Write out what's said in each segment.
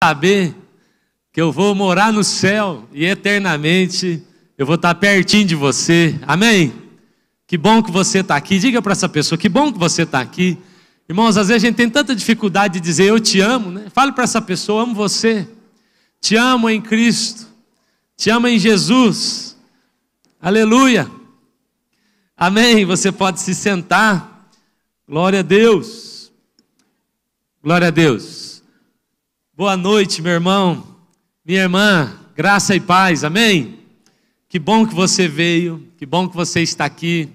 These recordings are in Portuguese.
Saber que eu vou morar no céu e eternamente eu vou estar pertinho de você. Amém? Que bom que você está aqui. Diga para essa pessoa, que bom que você está aqui. Irmãos, às vezes a gente tem tanta dificuldade de dizer eu te amo, né? Fale para essa pessoa, eu amo você. Te amo em Cristo. Te amo em Jesus. Aleluia. Amém. Você pode se sentar. Glória a Deus. Glória a Deus. Boa noite, meu irmão, minha irmã, graça e paz, amém? Que bom que você veio, que bom que você está aqui,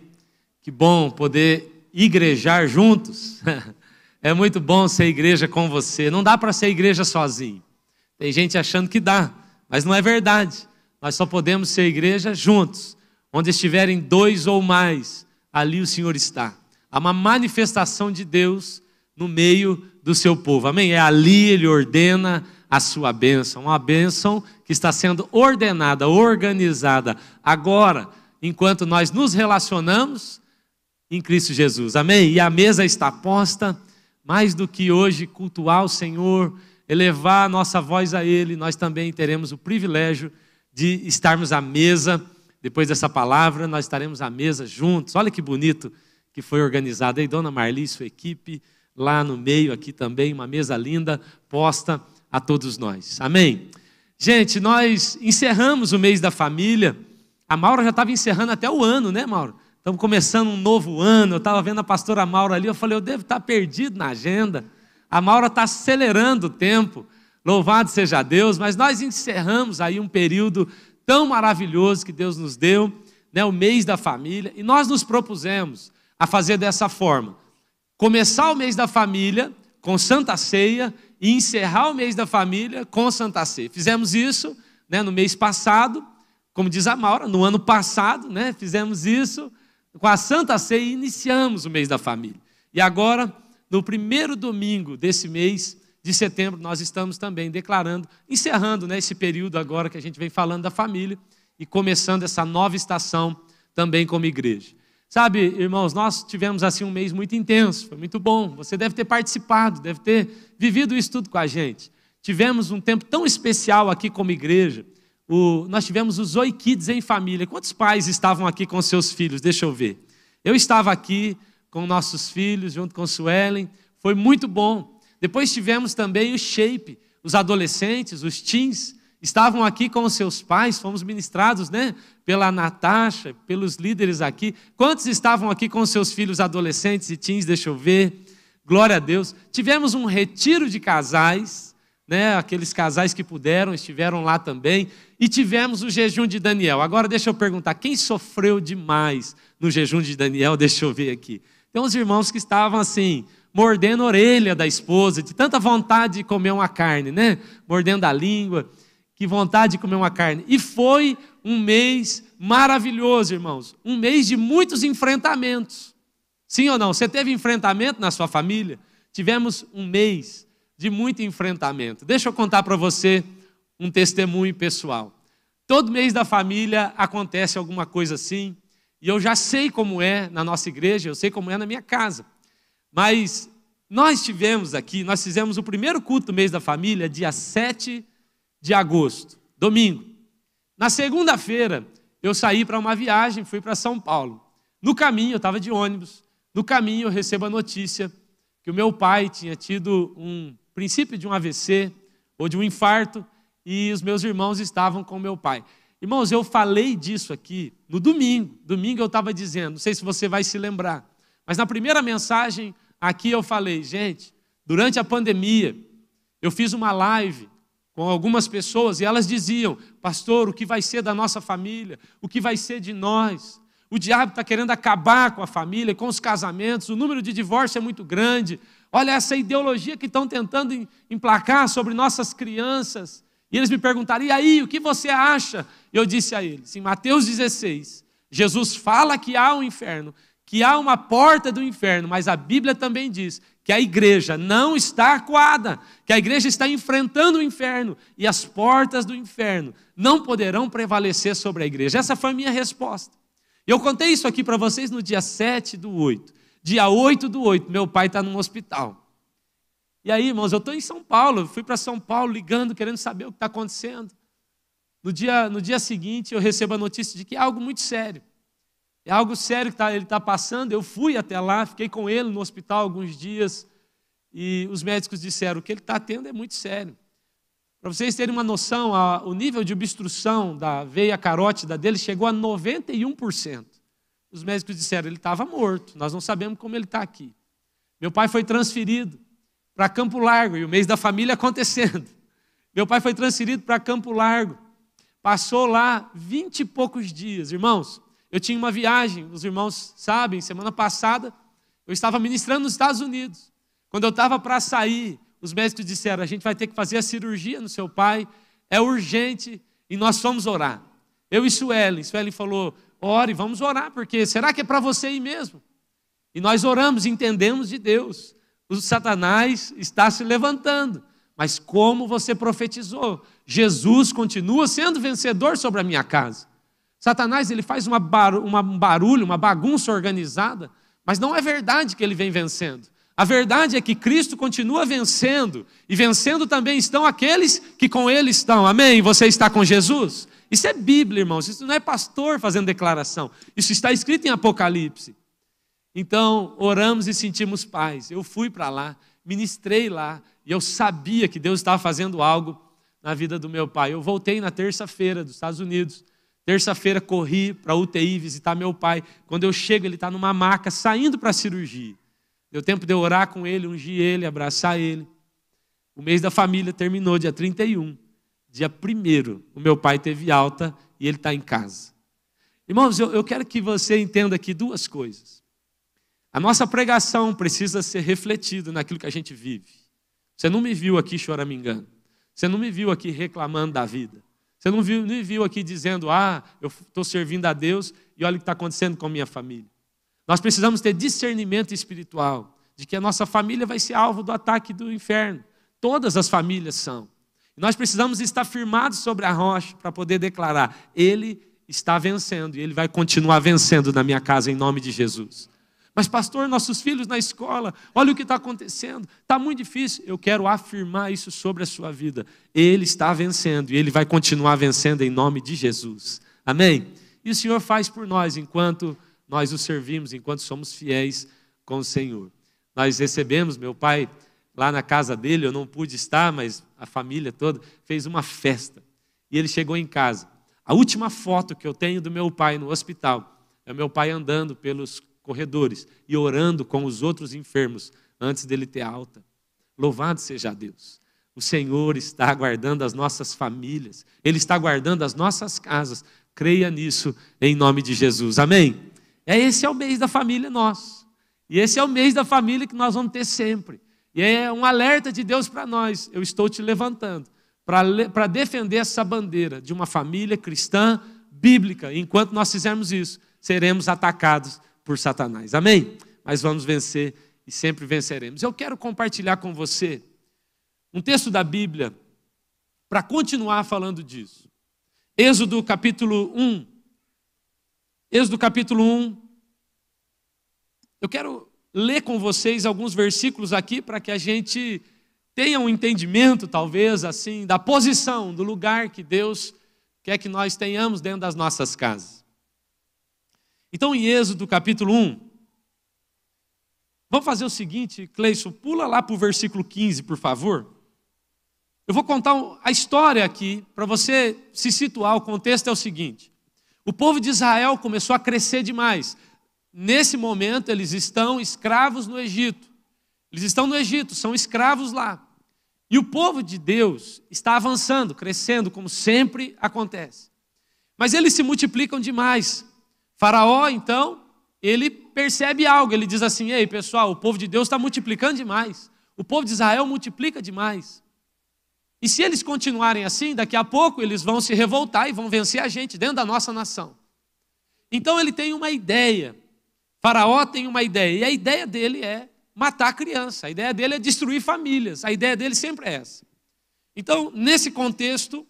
que bom poder igrejar juntos. É muito bom ser igreja com você, não dá para ser igreja sozinho. Tem gente achando que dá, mas não é verdade. Nós só podemos ser igreja juntos, onde estiverem dois ou mais, ali o Senhor está. Há uma manifestação de Deus no meio do seu povo, amém? É ali Ele ordena a sua bênção, uma bênção que está sendo ordenada, organizada agora, enquanto nós nos relacionamos em Cristo Jesus, amém? E a mesa está posta, mais do que hoje cultuar o Senhor, elevar a nossa voz a Ele, nós também teremos o privilégio de estarmos à mesa. Depois dessa palavra, nós estaremos à mesa juntos. Olha que bonito que foi organizado aí, Dona Marli e sua equipe, lá no meio aqui também, uma mesa linda, posta a todos nós. Amém? Gente, nós encerramos o mês da família. A Maura já estava encerrando até o ano, né, Maura? Estamos começando um novo ano. Eu estava vendo a pastora Maura ali, eu falei, eu devo estar perdido na agenda. A Maura está acelerando o tempo. Louvado seja Deus. Mas nós encerramos aí um período tão maravilhoso que Deus nos deu, né, o mês da família. E nós nos propusemos a fazer dessa forma. Começar o mês da família com Santa Ceia e encerrar o mês da família com Santa Ceia. Fizemos isso, né, no mês passado, como diz a Maura, no ano passado, né, fizemos isso com a Santa Ceia e iniciamos o mês da família. E agora, no primeiro domingo desse mês de setembro, nós estamos também declarando, encerrando, né, esse período agora que a gente vem falando da família e começando essa nova estação também como igreja. Sabe, irmãos, nós tivemos assim um mês muito intenso, foi muito bom. Você deve ter participado, deve ter vivido isso tudo com a gente. Tivemos um tempo tão especial aqui como igreja. Nós tivemos os Oi Kids em família. Quantos pais estavam aqui com seus filhos? Deixa eu ver. Eu estava aqui com nossos filhos, junto com Suelen. Foi muito bom. Depois tivemos também o Shape, os adolescentes, os teens, estavam aqui com os seus pais, fomos ministrados, né, pela Natasha, pelos líderes aqui. Quantos estavam aqui com os seus filhos adolescentes e teens? Deixa eu ver. Glória a Deus. Tivemos um retiro de casais, né, aqueles casais que puderam, estiveram lá também. E tivemos o jejum de Daniel. Agora deixa eu perguntar, quem sofreu demais no jejum de Daniel? Deixa eu ver aqui. Tem uns irmãos que estavam assim, mordendo a orelha da esposa, de tanta vontade de comer uma carne, né? Mordendo a língua. Que vontade de comer uma carne. E foi um mês maravilhoso, irmãos. Um mês de muitos enfrentamentos. Sim ou não? Você teve enfrentamento na sua família? Tivemos um mês de muito enfrentamento. Deixa eu contar para você um testemunho pessoal. Todo mês da família acontece alguma coisa assim. E eu já sei como é na nossa igreja, eu sei como é na minha casa. Mas nós fizemos o primeiro culto do mês da família, dia 7 de agosto, domingo. Na segunda-feira, eu saí para uma viagem, fui para São Paulo. No caminho, eu estava de ônibus, no caminho eu recebo a notícia que o meu pai tinha tido um princípio de um AVC, ou de um infarto, e os meus irmãos estavam com o meu pai. Irmãos, eu falei disso aqui no domingo. Domingo eu estava dizendo, não sei se você vai se lembrar, mas na primeira mensagem aqui eu falei, gente, durante a pandemia, eu fiz uma live com algumas pessoas, e elas diziam, pastor, o que vai ser da nossa família? O que vai ser de nós? O diabo está querendo acabar com a família, com os casamentos, o número de divórcio é muito grande. Olha essa ideologia que estão tentando emplacar sobre nossas crianças. E eles me perguntaram, e aí, o que você acha? E eu disse a eles, em Mateus 16, Jesus fala que há um inferno, que há uma porta do inferno, mas a Bíblia também diz que a igreja não está acuada, que a igreja está enfrentando o inferno, e as portas do inferno não poderão prevalecer sobre a igreja. Essa foi a minha resposta. Eu contei isso aqui para vocês no dia 7/8. Dia 8/8, meu pai está num hospital. E aí, irmãos, eu estou em São Paulo, fui para São Paulo ligando, querendo saber o que está acontecendo. No dia seguinte, eu recebo a notícia de que é algo muito sério. É algo sério que ele está passando. Eu fui até lá, fiquei com ele no hospital alguns dias, e os médicos disseram, o que ele está tendo é muito sério. Para vocês terem uma noção, o nível de obstrução da veia carótida dele chegou a 91%. Os médicos disseram, ele estava morto, nós não sabemos como ele está aqui. Meu pai foi transferido para Campo Largo, e o mês da família acontecendo. Meu pai foi transferido para Campo Largo, passou lá 20 e poucos dias. Irmãos, eu tinha uma viagem, os irmãos sabem, semana passada, eu estava ministrando nos Estados Unidos. Quando eu estava para sair, os médicos disseram, a gente vai ter que fazer a cirurgia no seu pai, é urgente, e nós fomos orar. Eu e Suelen falou, ore, vamos orar, porque será que é para você ir mesmo? E nós oramos, entendemos de Deus. O Satanás está se levantando, mas como você profetizou, Jesus continua sendo vencedor sobre a minha casa. Satanás, ele faz um barulho, uma bagunça organizada, mas não é verdade que ele vem vencendo. A verdade é que Cristo continua vencendo, e vencendo também estão aqueles que com Ele estão. Amém? Você está com Jesus? Isso é Bíblia, irmãos, isso não é pastor fazendo declaração. Isso está escrito em Apocalipse. Então, oramos e sentimos paz. Eu fui para lá, ministrei lá, e eu sabia que Deus estava fazendo algo na vida do meu pai. Eu voltei na terça-feira dos Estados Unidos. Terça-feira corri para a UTI visitar meu pai. Quando eu chego, ele está numa maca, saindo para a cirurgia. Deu tempo de eu orar com ele, ungir ele, abraçar ele. O mês da família terminou dia 31. Dia 1º, o meu pai teve alta e ele está em casa. Irmãos, eu quero que você entenda aqui duas coisas. A nossa pregação precisa ser refletida naquilo que a gente vive. Você não me viu aqui choramingando. Você não me viu aqui reclamando da vida. Você não me viu aqui dizendo, eu estou servindo a Deus e olha o que está acontecendo com a minha família. Nós precisamos ter discernimento espiritual de que a nossa família vai ser alvo do ataque do inferno. Todas as famílias são. E nós precisamos estar firmados sobre a rocha para poder declarar, Ele está vencendo e Ele vai continuar vencendo na minha casa em nome de Jesus. Mas pastor, nossos filhos na escola, olha o que está acontecendo, está muito difícil. Eu quero afirmar isso sobre a sua vida. Ele está vencendo e Ele vai continuar vencendo em nome de Jesus. Amém? E o Senhor faz por nós enquanto nós o servimos, enquanto somos fiéis com o Senhor. Nós recebemos, meu pai, lá na casa dele, eu não pude estar, mas a família toda fez uma festa. E ele chegou em casa. A última foto que eu tenho do meu pai no hospital é o meu pai andando pelos corredores e orando com os outros enfermos antes dele ter alta. Louvado seja Deus. O Senhor está guardando as nossas famílias. Ele está guardando as nossas casas. Creia nisso em nome de Jesus. Amém? Esse é o mês da família nosso. E esse é o mês da família que nós vamos ter sempre. E é um alerta de Deus para nós. Eu estou te levantando para defender essa bandeira de uma família cristã bíblica. Enquanto nós fizermos isso, seremos atacados por Satanás. Amém? Mas vamos vencer e sempre venceremos. Eu quero compartilhar com você um texto da Bíblia para continuar falando disso. Êxodo capítulo 1. Êxodo capítulo 1. Eu quero ler com vocês alguns versículos aqui para que a gente tenha um entendimento, talvez, assim, da posição, do lugar que Deus quer que nós tenhamos dentro das nossas casas. Então, em Êxodo capítulo 1, vamos fazer o seguinte, Cleison, pula lá para o versículo 15, por favor. Eu vou contar a história aqui, para você se situar. O contexto é o seguinte. O povo de Israel começou a crescer demais. Nesse momento, eles estão escravos no Egito. Eles estão no Egito, são escravos lá. E o povo de Deus está avançando, crescendo, como sempre acontece. Mas eles se multiplicam demais. Faraó, então, ele percebe algo. Ele diz assim, ei, pessoal, o povo de Deus está multiplicando demais. O povo de Israel multiplica demais. E se eles continuarem assim, daqui a pouco eles vão se revoltar e vão vencer a gente dentro da nossa nação. Então ele tem uma ideia. Faraó tem uma ideia. E a ideia dele é matar a criança. A ideia dele é destruir famílias. A ideia dele sempre é essa. Então, nesse contexto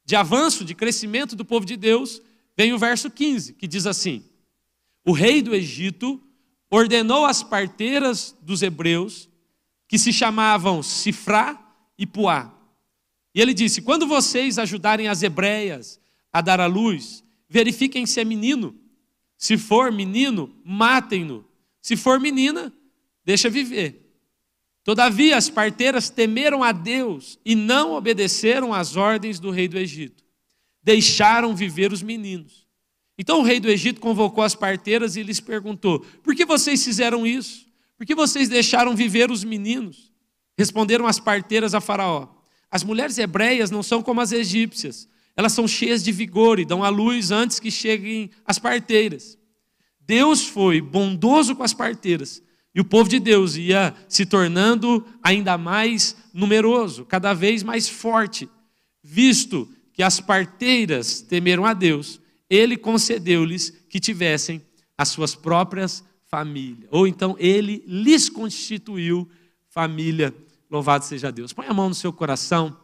de avanço, de crescimento do povo de Deus, vem o verso 15, que diz assim: o rei do Egito ordenou às parteiras dos hebreus que se chamavam Sifrá e Puá. E ele disse: quando vocês ajudarem as hebreias a dar à luz, verifiquem se é menino. Se for menino, matem-no. Se for menina, deixa viver. Todavia as parteiras temeram a Deus e não obedeceram às ordens do rei do Egito. Deixaram viver os meninos. Então o rei do Egito convocou as parteiras e lhes perguntou: por que vocês fizeram isso? Por que vocês deixaram viver os meninos? Responderam as parteiras a Faraó: as mulheres hebreias não são como as egípcias. Elas são cheias de vigor e dão à luz antes que cheguem as parteiras. Deus foi bondoso com as parteiras e o povo de Deus ia se tornando ainda mais numeroso, cada vez mais forte. Visto que as parteiras temeram a Deus, ele concedeu-lhes que tivessem as suas próprias famílias. Ou então ele lhes constituiu família. Louvado seja Deus. Põe a mão no seu coração.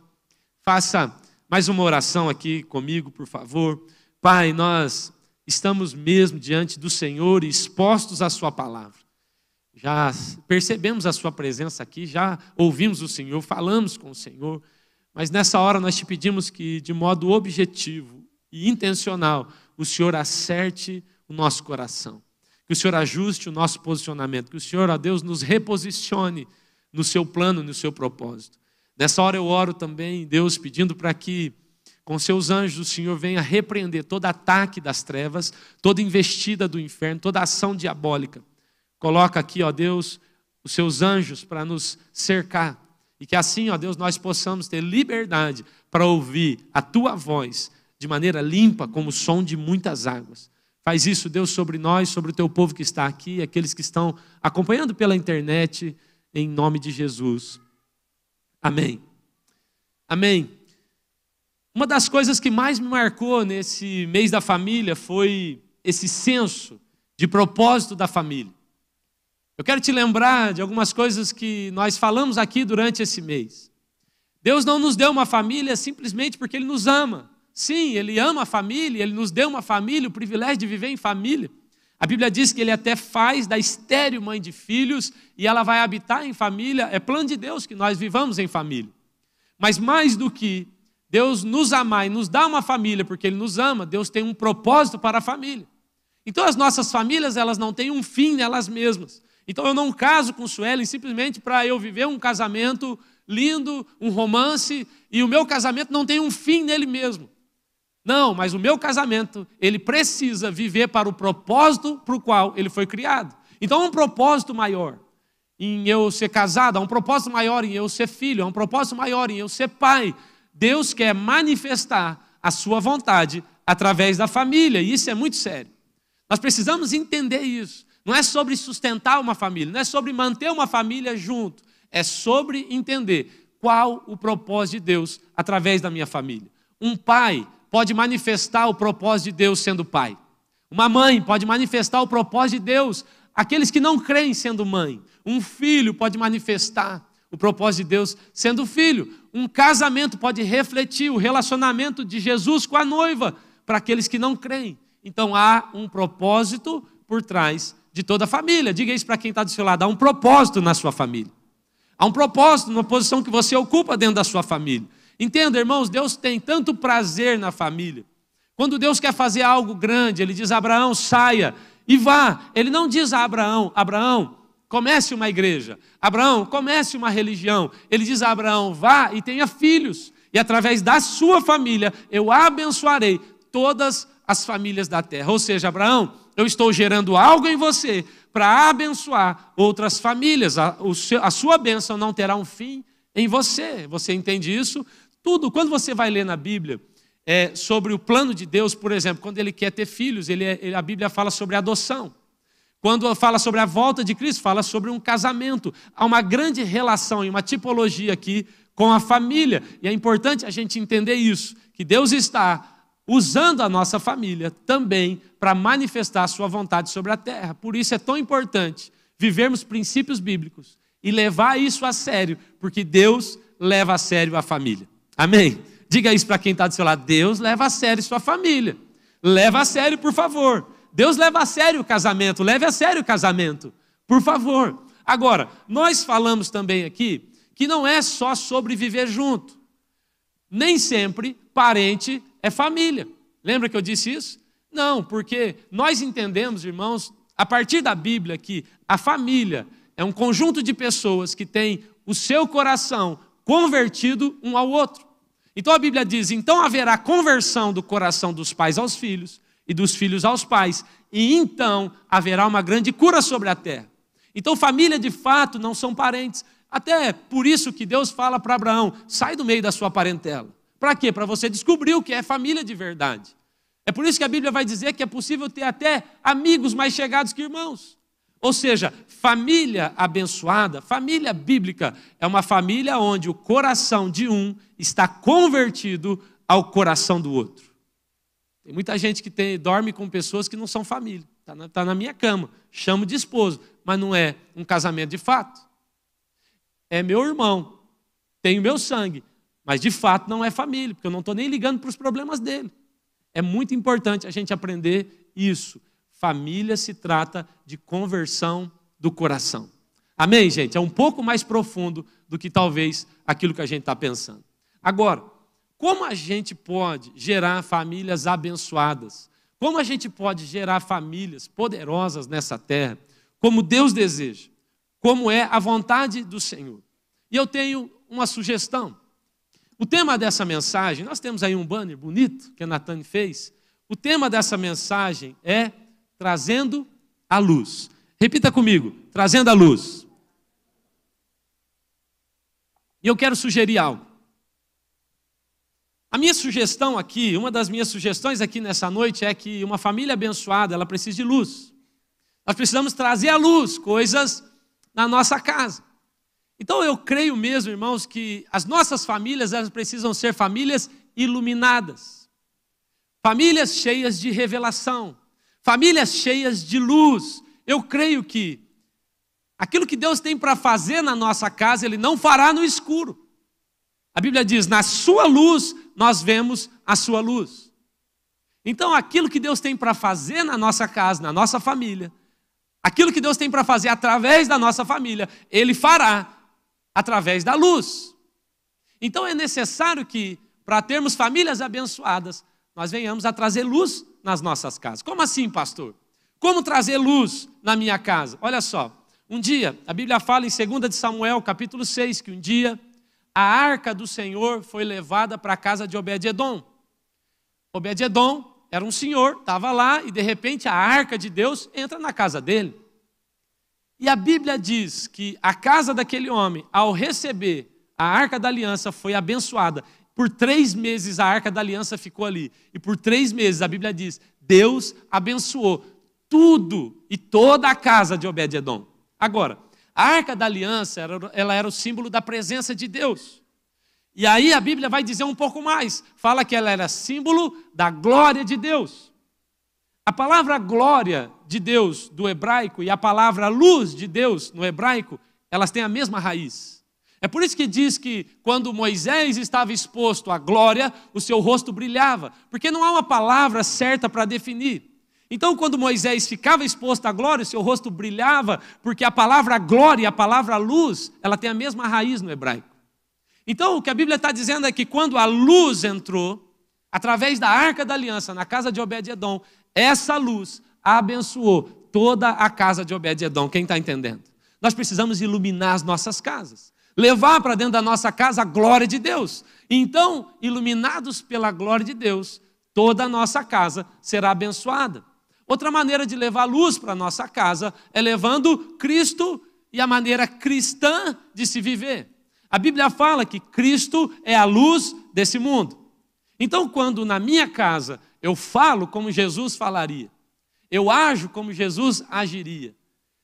Faça mais uma oração aqui comigo, por favor. Pai, nós estamos mesmo diante do Senhor e expostos à sua palavra. Já percebemos a sua presença aqui, já ouvimos o Senhor, falamos com o Senhor, mas nessa hora nós te pedimos que, de modo objetivo e intencional, o Senhor acerte o nosso coração, que o Senhor ajuste o nosso posicionamento, que o Senhor, ó Deus, nos reposicione no seu plano, no seu propósito. Nessa hora eu oro também, Deus, pedindo para que com seus anjos o Senhor venha repreender todo ataque das trevas, toda investida do inferno, toda ação diabólica. Coloca aqui, ó Deus, os seus anjos para nos cercar. E que assim, ó Deus, nós possamos ter liberdade para ouvir a tua voz de maneira limpa, como o som de muitas águas. Faz isso, Deus, sobre nós, sobre o teu povo que está aqui, aqueles que estão acompanhando pela internet, em nome de Jesus. Amém. Amém. Uma das coisas que mais me marcou nesse mês da família foi esse senso de propósito da família. Eu quero te lembrar de algumas coisas que nós falamos aqui durante esse mês. Deus não nos deu uma família simplesmente porque Ele nos ama. Sim, Ele ama a família, Ele nos deu uma família, o privilégio de viver em família. A Bíblia diz que Ele até faz da estéril mãe de filhos e ela vai habitar em família. É plano de Deus que nós vivamos em família. Mas mais do que Deus nos amar e nos dar uma família porque Ele nos ama, Deus tem um propósito para a família. Então as nossas famílias, elas não têm um fim nelas mesmas. Então eu não caso com Suelen simplesmente para eu viver um casamento lindo, um romance, e o meu casamento não tem um fim nele mesmo. Não, mas o meu casamento, ele precisa viver para o propósito para o qual ele foi criado. Então há um propósito maior em eu ser casado, há um propósito maior em eu ser filho, há um propósito maior em eu ser pai. Deus quer manifestar a sua vontade através da família, e isso é muito sério. Nós precisamos entender isso. Não é sobre sustentar uma família, não é sobre manter uma família junto, é sobre entender qual o propósito de Deus através da minha família. Um pai pode manifestar o propósito de Deus sendo pai. Uma mãe pode manifestar o propósito de Deus, aqueles que não creem sendo mãe. Um filho pode manifestar o propósito de Deus sendo filho. Um casamento pode refletir o relacionamento de Jesus com a noiva para aqueles que não creem. Então há um propósito por trás de toda a família. Diga isso para quem está do seu lado. Há um propósito na sua família. Há um propósito na posição que você ocupa dentro da sua família. Entenda, irmãos, Deus tem tanto prazer na família. Quando Deus quer fazer algo grande, Ele diz a Abraão, saia e vá. Ele não diz a Abraão, Abraão, comece uma igreja. Abraão, comece uma religião. Ele diz a Abraão, vá e tenha filhos. E através da sua família, eu abençoarei todas as famílias da terra. Ou seja, Abraão, eu estou gerando algo em você para abençoar outras famílias. A sua bênção não terá um fim em você. Você entende isso? Tudo, quando você vai ler na Bíblia sobre o plano de Deus, por exemplo, quando Ele quer ter filhos, a Bíblia fala sobre adoção. Quando fala sobre a volta de Cristo, fala sobre um casamento. Há uma grande relação e uma tipologia aqui com a família. E é importante a gente entender isso, que Deus está usando a nossa família também para manifestar a sua vontade sobre a terra. Por isso é tão importante vivermos princípios bíblicos e levar isso a sério, porque Deus leva a sério a família. Amém? Diga isso para quem está do seu lado. Deus leva a sério sua família. Leva a sério, por favor. Deus leva a sério o casamento. Leve a sério o casamento, por favor. Agora, nós falamos também aqui que não é só sobre viver junto. Nem sempre parente é família. Lembra que eu disse isso? Não, porque nós entendemos, irmãos, a partir da Bíblia, que a família é um conjunto de pessoas que tem o seu coração convertido um ao outro. Então a Bíblia diz, então haverá conversão do coração dos pais aos filhos e dos filhos aos pais, e então haverá uma grande cura sobre a terra. Então família de fato não são parentes. Até por isso que Deus fala para Abraão, sai do meio da sua parentela. Para quê? Para você descobrir o que é família de verdade. É por isso que a Bíblia vai dizer que é possível ter até amigos mais chegados que irmãos. Ou seja, família abençoada, família bíblica, é uma família onde o coração de um está convertido ao coração do outro. Tem muita gente que dorme com pessoas que não são família. Está na minha cama, chamo de esposo, mas não é um casamento de fato. É meu irmão, tem o meu sangue, mas de fato não é família, porque eu não estou nem ligando para os problemas dele. É muito importante a gente aprender isso. Família se trata de conversão do coração. Amém, gente? É um pouco mais profundo do que talvez aquilo que a gente está pensando. Agora, como a gente pode gerar famílias abençoadas? Como a gente pode gerar famílias poderosas nessa terra? Como Deus deseja? Como é a vontade do Senhor? E eu tenho uma sugestão. O tema dessa mensagem, nós temos aí um banner bonito que a Natane fez. O tema dessa mensagem é trazendo a luz. Repita comigo, trazendo a luz. E eu quero sugerir algo. A minha sugestão aqui, uma das minhas sugestões aqui nessa noite é que uma família abençoada, ela precisa de luz. Nós precisamos trazer à luz coisas na nossa casa. Então eu creio mesmo, irmãos, que as nossas famílias, elas precisam ser famílias iluminadas. Famílias cheias de revelação. Famílias cheias de luz. Eu creio que aquilo que Deus tem para fazer na nossa casa, Ele não fará no escuro. A Bíblia diz, na sua luz, nós vemos a sua luz. Então aquilo que Deus tem para fazer na nossa casa, na nossa família, aquilo que Deus tem para fazer através da nossa família, Ele fará através da luz. Então é necessário que, para termos famílias abençoadas, nós venhamos a trazer luz nas nossas casas. Como assim, pastor? Como trazer luz na minha casa? Olha só, um dia, a Bíblia fala em 2 de Samuel, capítulo 6, que um dia a arca do Senhor foi levada para a casa de Obed-edom. Obed-edom era um senhor, estava lá e de repente a arca de Deus entra na casa dele. E a Bíblia diz que a casa daquele homem, ao receber a arca da aliança, foi abençoada. Por 3 meses a arca da aliança ficou ali. E por 3 meses, a Bíblia diz, Deus abençoou tudo e toda a casa de Obed-edom. Agora, a arca da aliança, ela era o símbolo da presença de Deus. E aí a Bíblia vai dizer um pouco mais. Fala que ela era símbolo da glória de Deus. A palavra glória de Deus do hebraico e a palavra luz de Deus no hebraico, elas têm a mesma raiz. É por isso que diz que quando Moisés estava exposto à glória, o seu rosto brilhava, porque não há uma palavra certa para definir. Então, quando Moisés ficava exposto à glória, o seu rosto brilhava, porque a palavra glória e a palavra luz, ela tem a mesma raiz no hebraico. Então, o que a Bíblia está dizendo é que quando a luz entrou, através da arca da aliança, na casa de Obed-edom, essa luz abençoou toda a casa de Obed-edom. Quem está entendendo? Nós precisamos iluminar as nossas casas. Levar para dentro da nossa casa a glória de Deus. Então, iluminados pela glória de Deus, toda a nossa casa será abençoada. Outra maneira de levar luz para a nossa casa é levando Cristo e a maneira cristã de se viver. A Bíblia fala que Cristo é a luz desse mundo. Então, quando na minha casa eu falo como Jesus falaria, eu ajo como Jesus agiria,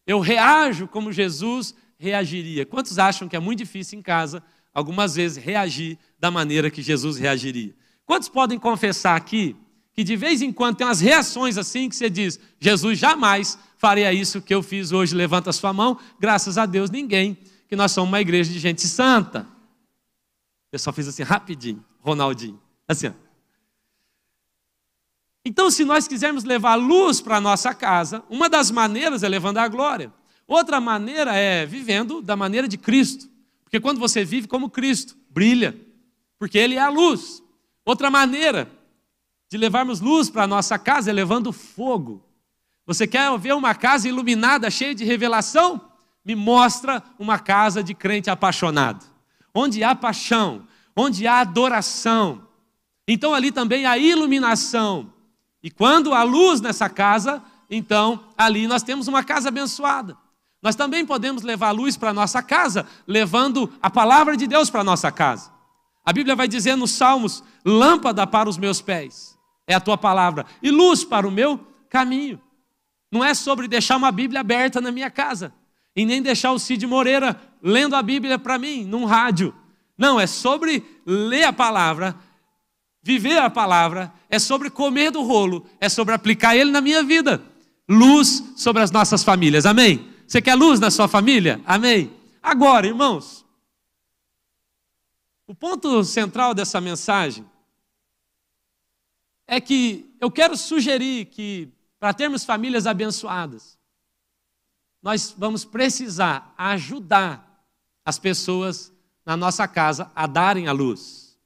eu reajo como Jesus reagiria. Quantos acham que é muito difícil em casa, algumas vezes, reagir da maneira que Jesus reagiria? Quantos podem confessar aqui que de vez em quando tem umas reações assim que você diz, Jesus jamais faria isso que eu fiz hoje, levanta a sua mão, graças a Deus ninguém, que nós somos uma igreja de gente santa. Eu só fiz assim rapidinho, Ronaldinho, assim ó. Então, se nós quisermos levar luz para a nossa casa, uma das maneiras é levando a glória. Outra maneira é vivendo da maneira de Cristo. Porque quando você vive como Cristo, brilha, porque Ele é a luz. Outra maneira de levarmos luz para a nossa casa é levando fogo. Você quer ver uma casa iluminada, cheia de revelação? Me mostra uma casa de crente apaixonado. Onde há paixão, onde há adoração. Então ali também há iluminação. E quando há luz nessa casa, então ali nós temos uma casa abençoada. Nós também podemos levar luz para a nossa casa, levando a palavra de Deus para a nossa casa. A Bíblia vai dizer nos Salmos, lâmpada para os meus pés, é a tua palavra, e luz para o meu caminho. Não é sobre deixar uma Bíblia aberta na minha casa, e nem deixar o Cid Moreira lendo a Bíblia para mim, num rádio. Não, é sobre ler a palavra, viver a palavra, é sobre comer do rolo, é sobre aplicar ele na minha vida. Luz sobre as nossas famílias, amém? Você quer luz na sua família? Amém? Agora, irmãos, o ponto central dessa mensagem é que eu quero sugerir que, para termos famílias abençoadas, nós vamos precisar ajudar as pessoas na nossa casa a darem a luz.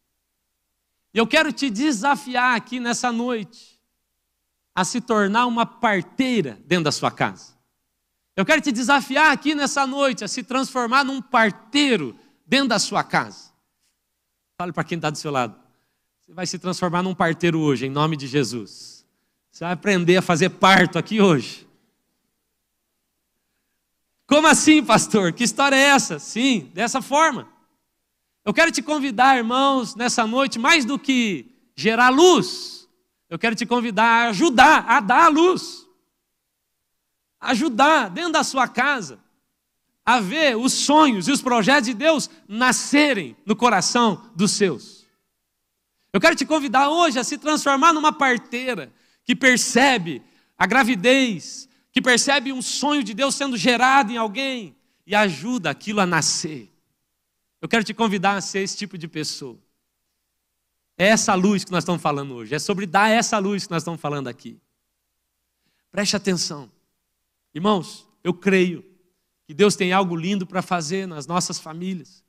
E eu quero te desafiar aqui nessa noite a se tornar uma parteira dentro da sua casa. Eu quero te desafiar aqui nessa noite a se transformar num parteiro dentro da sua casa. Fale para quem está do seu lado. Você vai se transformar num parteiro hoje, em nome de Jesus. Você vai aprender a fazer parto aqui hoje. Como assim, pastor? Que história é essa? Sim, dessa forma. Eu quero te convidar, irmãos, nessa noite, mais do que gerar luz, eu quero te convidar a ajudar, a dar a luz. Ajudar dentro da sua casa a ver os sonhos e os projetos de Deus nascerem no coração dos seus. Eu quero te convidar hoje a se transformar numa parteira que percebe a gravidez, que percebe um sonho de Deus sendo gerado em alguém e ajuda aquilo a nascer. Eu quero te convidar a ser esse tipo de pessoa. É essa luz que nós estamos falando hoje, é sobre dar essa luz que nós estamos falando aqui. Preste atenção. Irmãos, eu creio que Deus tem algo lindo para fazer nas nossas famílias.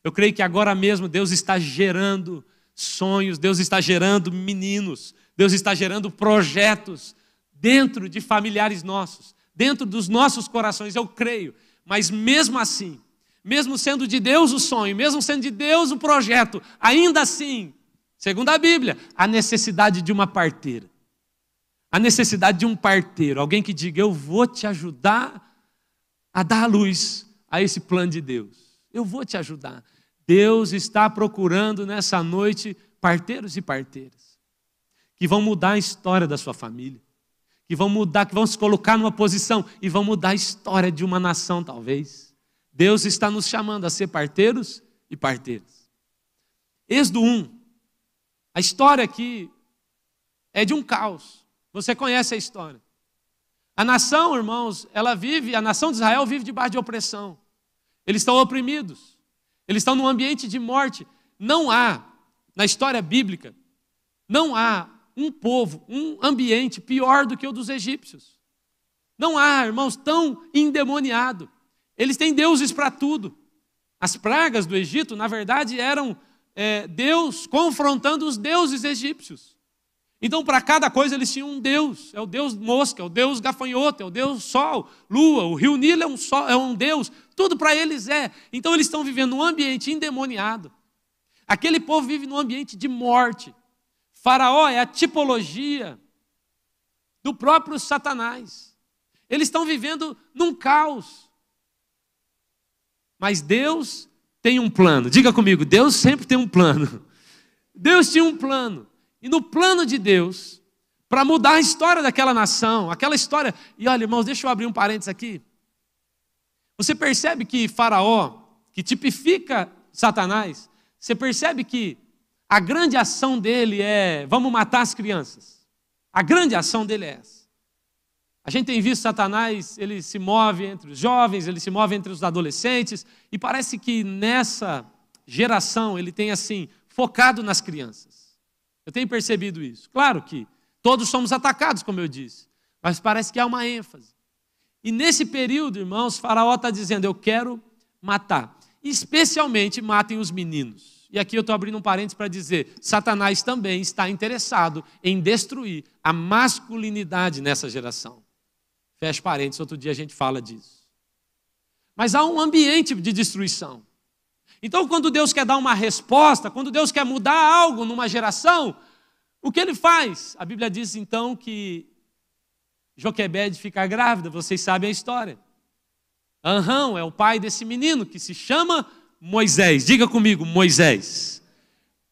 Eu creio que agora mesmo Deus está gerando sonhos, Deus está gerando meninos, Deus está gerando projetos dentro de familiares nossos, dentro dos nossos corações, eu creio. Mas mesmo assim, mesmo sendo de Deus o sonho, mesmo sendo de Deus o projeto, ainda assim, segundo a Bíblia, há necessidade de uma parteira. A necessidade de um parteiro, alguém que diga, eu vou te ajudar a dar a luz a esse plano de Deus. Eu vou te ajudar. Deus está procurando nessa noite parteiros e parteiras que vão mudar a história da sua família, que vão mudar, que vão se colocar numa posição e vão mudar a história de uma nação, talvez. Deus está nos chamando a ser parteiros e parteiras. Êxodo 1, a história aqui é de um caos. Você conhece a história. A nação, irmãos, a nação de Israel vive debaixo de opressão. Eles estão oprimidos. Eles estão num ambiente de morte. Não há, na história bíblica, não há um povo, um ambiente pior do que o dos egípcios. Não há, irmãos, tão endemoniado. Eles têm deuses para tudo. As pragas do Egito, na verdade, eram Deus confrontando os deuses egípcios. Então, para cada coisa, eles tinham um Deus. É o Deus mosca, é o Deus gafanhoto, é o Deus sol, lua, o rio Nilo é um Deus. Tudo para eles é. Então, eles estão vivendo num ambiente endemoniado. Aquele povo vive num ambiente de morte. Faraó é a tipologia do próprio Satanás. Eles estão vivendo num caos. Mas Deus tem um plano. Diga comigo, Deus sempre tem um plano. Deus tinha um plano. E no plano de Deus, para mudar a história daquela nação, aquela história... E olha, irmãos, deixa eu abrir um parênteses aqui. Você percebe que Faraó, que tipifica Satanás, você percebe que a grande ação dele é, vamos matar as crianças. A grande ação dele é essa. A gente tem visto Satanás, ele se move entre os jovens, ele se move entre os adolescentes, e parece que nessa geração ele tem assim, focado nas crianças. Eu tenho percebido isso. Claro que todos somos atacados, como eu disse, mas parece que há uma ênfase. E nesse período, irmãos, Faraó está dizendo, eu quero matar. Especialmente matem os meninos. E aqui eu estou abrindo um parênteses para dizer, Satanás também está interessado em destruir a masculinidade nessa geração. Fecha parênteses, outro dia a gente fala disso. Mas há um ambiente de destruição. Então, quando Deus quer dar uma resposta, quando Deus quer mudar algo numa geração, o que Ele faz? A Bíblia diz, então, que Joquebede fica grávida, vocês sabem a história. Anrão é o pai desse menino, que se chama Moisés. Diga comigo, Moisés.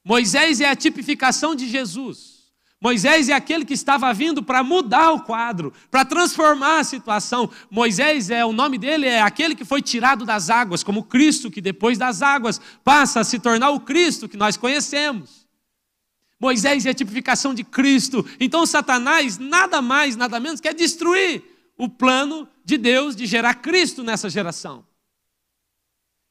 Moisés é a tipificação de Jesus. Moisés é aquele que estava vindo para mudar o quadro, para transformar a situação. Moisés, o nome dele é aquele que foi tirado das águas, como Cristo, que depois das águas passa a se tornar o Cristo que nós conhecemos. Moisés é a tipificação de Cristo. Então Satanás, nada mais, nada menos, quer destruir o plano de Deus de gerar Cristo nessa geração.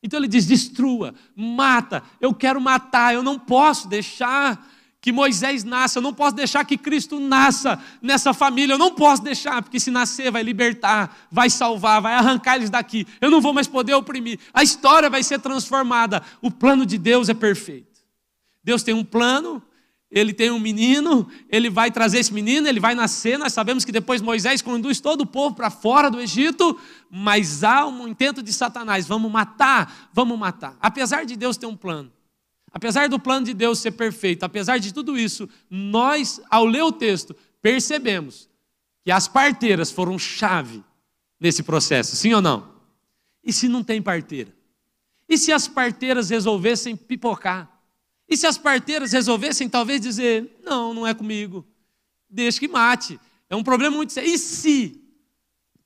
Então ele diz, destrua, mata, eu quero matar, eu não posso deixar que Moisés nasça, eu não posso deixar que Cristo nasça nessa família, eu não posso deixar, porque se nascer vai libertar, vai salvar, vai arrancar eles daqui, eu não vou mais poder oprimir, a história vai ser transformada, o plano de Deus é perfeito. Deus tem um plano, Ele tem um menino, Ele vai trazer esse menino, ele vai nascer, nós sabemos que depois Moisés conduz todo o povo para fora do Egito, mas há um intento de Satanás, vamos matar, apesar de Deus ter um plano. Apesar do plano de Deus ser perfeito, apesar de tudo isso, nós, ao ler o texto, percebemos que as parteiras foram chave nesse processo, sim ou não? E se não tem parteira? E se as parteiras resolvessem pipocar? E se as parteiras resolvessem talvez dizer, não é comigo, deixa que mate, é um problema muito sério. E se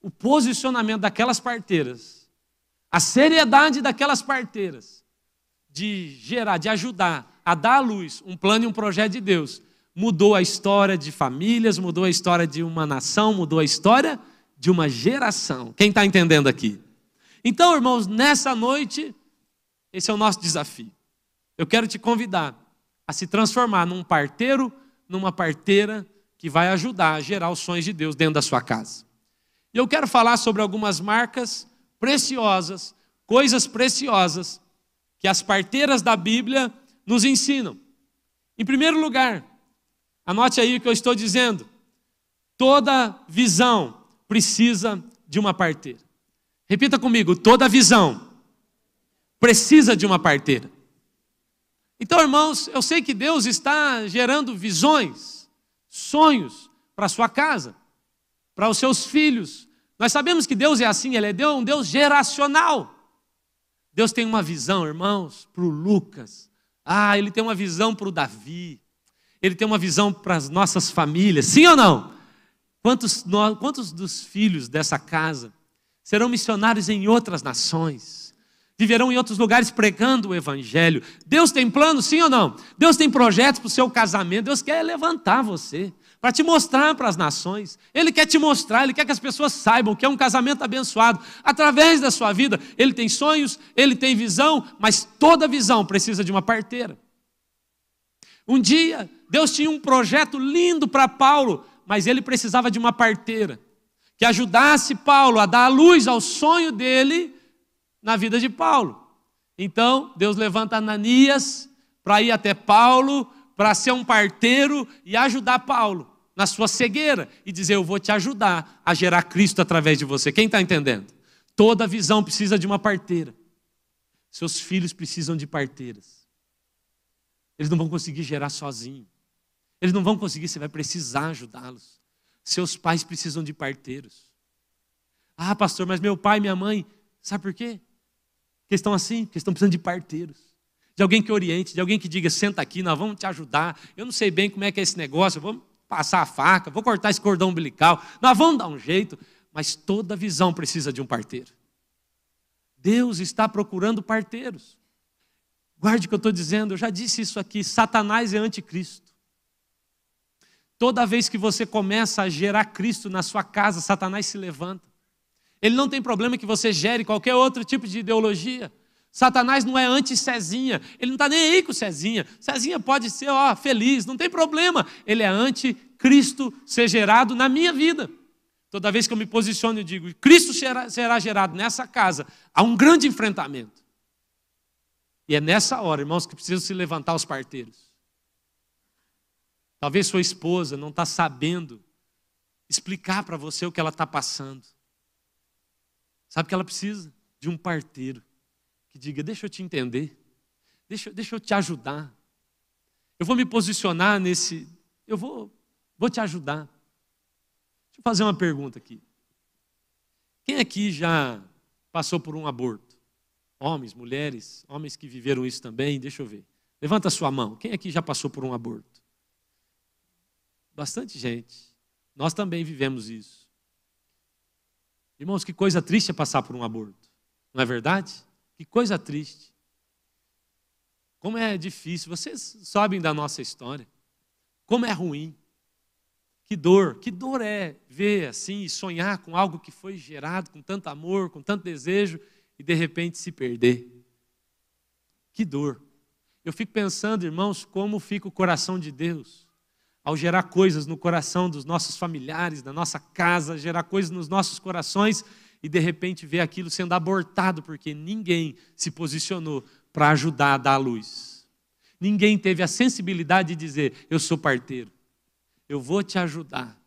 o posicionamento daquelas parteiras, a seriedade daquelas parteiras, de gerar, de ajudar a dar à luz um plano e um projeto de Deus, mudou a história de famílias, mudou a história de uma nação, mudou a história de uma geração. Quem está entendendo aqui? Então, irmãos, nessa noite, esse é o nosso desafio. Eu quero te convidar a se transformar num parteiro, numa parteira que vai ajudar a gerar os sonhos de Deus dentro da sua casa. E eu quero falar sobre algumas marcas preciosas, coisas preciosas, que as parteiras da Bíblia nos ensinam. Em primeiro lugar, anote aí o que eu estou dizendo. Toda visão precisa de uma parteira. Repita comigo, toda visão precisa de uma parteira. Então, irmãos, eu sei que Deus está gerando visões, sonhos para a sua casa, para os seus filhos. Nós sabemos que Deus é assim, Ele é um Deus geracional. Deus tem uma visão, irmãos, para o Lucas. Ele tem uma visão para o Davi. Ele tem uma visão para as nossas famílias. Sim ou não? Quantos dos filhos dessa casa serão missionários em outras nações? Viverão em outros lugares pregando o Evangelho? Deus tem planos, sim ou não? Deus tem projetos para o seu casamento. Deus quer levantar você, para te mostrar para as nações. Ele quer te mostrar, Ele quer que as pessoas saibam que é um casamento abençoado. Através da sua vida, Ele tem sonhos, Ele tem visão, mas toda visão precisa de uma parteira. Um dia, Deus tinha um projeto lindo para Paulo, mas ele precisava de uma parteira, que ajudasse Paulo a dar a luz ao sonho dele na vida de Paulo. Então, Deus levanta Ananias para ir até Paulo, para ser um parteiro e ajudar Paulo na sua cegueira e dizer, eu vou te ajudar a gerar Cristo através de você. Quem está entendendo? Toda visão precisa de uma parteira. Seus filhos precisam de parteiras. Eles não vão conseguir gerar sozinhos. Eles não vão conseguir, você vai precisar ajudá-los. Seus pais precisam de parteiros. Pastor, mas meu pai e minha mãe, sabe por quê? Porque estão assim, porque estão precisando de parteiros. De alguém que oriente, de alguém que diga, senta aqui, nós vamos te ajudar. Eu não sei bem como é que é esse negócio, vamos passar a faca, vou cortar esse cordão umbilical, nós vamos dar um jeito. Mas toda visão precisa de um parteiro. Deus está procurando parteiros. Guarde o que eu estou dizendo, eu já disse isso aqui, Satanás é anticristo. Toda vez que você começa a gerar Cristo na sua casa, Satanás se levanta. Ele não tem problema que você gere qualquer outro tipo de ideologia. Satanás não é anti-Cezinha, ele não está nem aí com Cezinha. Cezinha pode ser feliz, não tem problema. Ele é anti-Cristo ser gerado na minha vida. Toda vez que eu me posiciono e digo, Cristo será gerado nessa casa, há um grande enfrentamento. E é nessa hora, irmãos, que precisam se levantar os parteiros. Talvez sua esposa não está sabendo explicar para você o que ela está passando. Sabe que ela precisa de um parteiro que diga, deixa eu te entender, deixa eu te ajudar. Eu vou me posicionar eu vou te ajudar. Deixa eu fazer uma pergunta aqui. Quem aqui já passou por um aborto? Homens, mulheres, homens que viveram isso também, deixa eu ver. Levanta a sua mão. Quem aqui já passou por um aborto? Bastante gente. Nós também vivemos isso. Irmãos, que coisa triste é passar por um aborto. Não é verdade? Que coisa triste. Como é difícil. Vocês sabem da nossa história. Como é ruim. Que dor é ver assim e sonhar com algo que foi gerado com tanto amor, com tanto desejo e de repente se perder. Que dor. Eu fico pensando, irmãos, como fica o coração de Deus ao gerar coisas no coração dos nossos familiares, da nossa casa, gerar coisas nos nossos corações e de repente ver aquilo sendo abortado porque ninguém se posicionou para ajudar a dar a luz. Ninguém teve a sensibilidade de dizer, eu sou parteiro, eu vou te ajudar.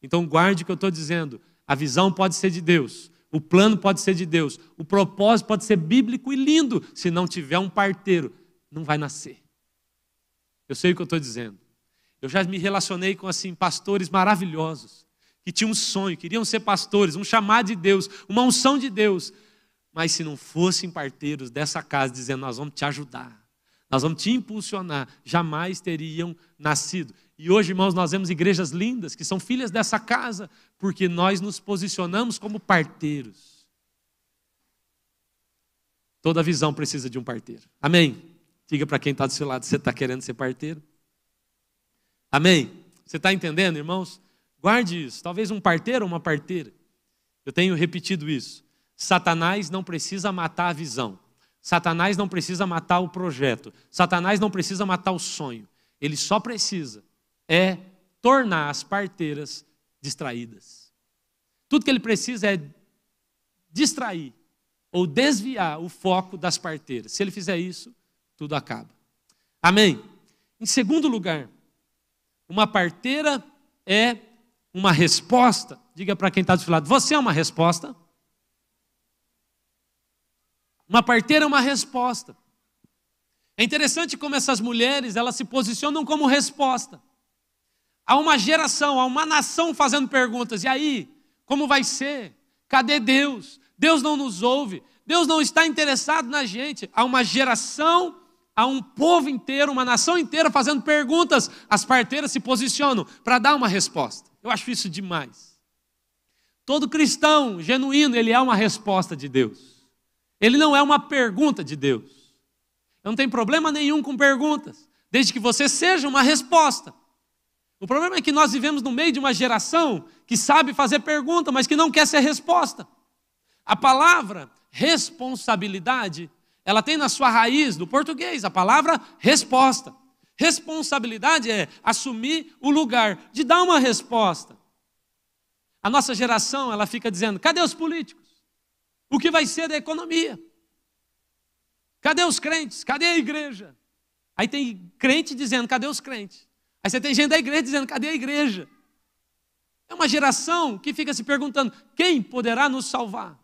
Então guarde o que eu estou dizendo, a visão pode ser de Deus, o plano pode ser de Deus, o propósito pode ser bíblico e lindo, se não tiver um parteiro, não vai nascer. Eu sei o que eu estou dizendo. Eu já me relacionei com assim, pastores maravilhosos, que tinham um sonho, queriam ser pastores, um chamado de Deus, uma unção de Deus. Mas se não fossem parteiros dessa casa dizendo, nós vamos te ajudar, nós vamos te impulsionar, jamais teriam nascido. E hoje, irmãos, nós vemos igrejas lindas, que são filhas dessa casa, porque nós nos posicionamos como parteiros. Toda visão precisa de um parteiro. Amém? Diga para quem está do seu lado, você está querendo ser parteiro? Amém? Você está entendendo, irmãos? Guarde isso. Talvez um parteiro ou uma parteira. Eu tenho repetido isso. Satanás não precisa matar a visão. Satanás não precisa matar o projeto. Satanás não precisa matar o sonho. Ele só precisa tornar as parteiras distraídas. Tudo que ele precisa é distrair ou desviar o foco das parteiras. Se ele fizer isso, tudo acaba. Amém? Em segundo lugar, uma parteira é uma resposta. Diga para quem está do seu lado, você é uma resposta? Uma parteira é uma resposta. É interessante como essas mulheres, elas se posicionam como resposta. Há uma geração, há uma nação fazendo perguntas. E aí, como vai ser? Cadê Deus? Deus não nos ouve. Deus não está interessado na gente. Há uma geração, há um povo inteiro, uma nação inteira fazendo perguntas. As parteiras se posicionam para dar uma resposta. Eu acho isso demais. Todo cristão genuíno, ele é uma resposta de Deus. Ele não é uma pergunta de Deus. Eu não tenho problema nenhum com perguntas, desde que você seja uma resposta. O problema é que nós vivemos no meio de uma geração que sabe fazer pergunta, mas que não quer ser resposta. A palavra responsabilidade, ela tem na sua raiz, no português, a palavra resposta. Responsabilidade é assumir o lugar de dar uma resposta. A nossa geração, ela fica dizendo, cadê os políticos? O que vai ser da economia? Cadê os crentes? Cadê a igreja? Aí tem crente dizendo, cadê os crentes? Aí você tem gente da igreja dizendo, cadê a igreja? É uma geração que fica se perguntando, quem poderá nos salvar?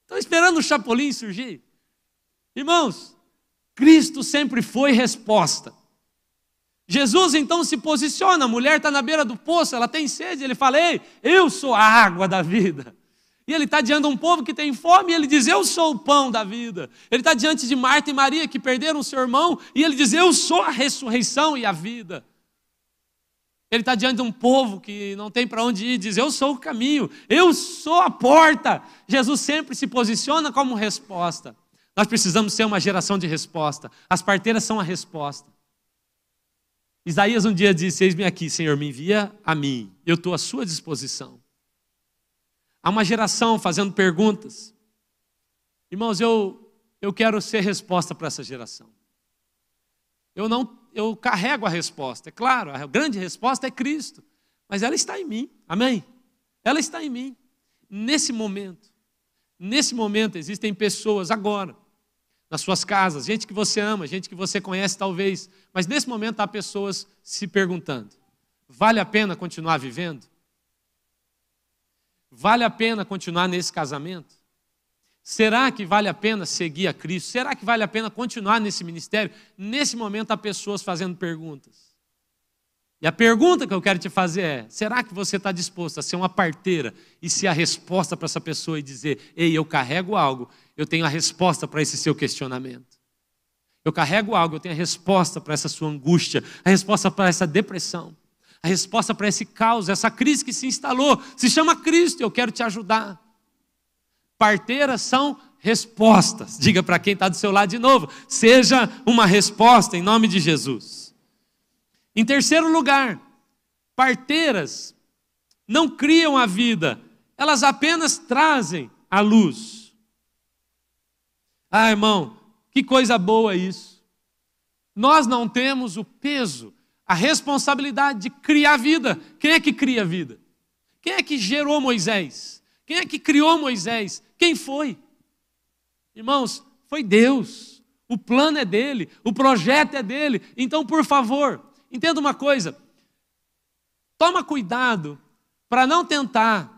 Estou esperando o Chapolin surgir. Irmãos, Cristo sempre foi resposta. Jesus então se posiciona, a mulher está na beira do poço, ela tem sede, ele fala, ei, eu sou a água da vida. E ele está diante de um povo que tem fome e ele diz, eu sou o pão da vida. Ele está diante de Marta e Maria que perderam o seu irmão e ele diz, eu sou a ressurreição e a vida. Ele está diante de um povo que não tem para onde ir e diz, eu sou o caminho, eu sou a porta. Jesus sempre se posiciona como resposta. Nós precisamos ser uma geração de resposta. As parteiras são a resposta. Isaías um dia disse, eis-me aqui, Senhor, me envia a mim, eu estou à sua disposição. Há uma geração fazendo perguntas. Irmãos, eu quero ser resposta para essa geração. eu carrego a resposta. É claro, a grande resposta é Cristo, mas ela está em mim. Amém? Ela está em mim. Nesse momento existem pessoas agora, nas suas casas, gente que você ama, gente que você conhece talvez, mas nesse momento há pessoas se perguntando: vale a pena continuar vivendo? Vale a pena continuar nesse casamento? Será que vale a pena seguir a Cristo? Será que vale a pena continuar nesse ministério? Nesse momento há pessoas fazendo perguntas. E a pergunta que eu quero te fazer é: será que você está disposto a ser uma parteira e ser a resposta para essa pessoa e dizer: ei, eu carrego algo, eu tenho a resposta para esse seu questionamento. Eu carrego algo, eu tenho a resposta para essa sua angústia, a resposta para essa depressão, a resposta para esse caos, essa crise que se instalou, se chama Cristo, eu quero te ajudar. Parteiras são respostas. Diga para quem está do seu lado de novo: seja uma resposta em nome de Jesus. Em terceiro lugar, parteiras não criam a vida, elas apenas trazem a luz. Ah, irmão, que coisa boa isso. Nós não temos o peso, a responsabilidade de criar vida. Quem é que cria a vida? Quem é que gerou Moisés? Quem é que criou Moisés? Quem foi? Irmãos, foi Deus. O plano é dele, o projeto é dele. Então, por favor, entenda uma coisa. Toma cuidado para não tentar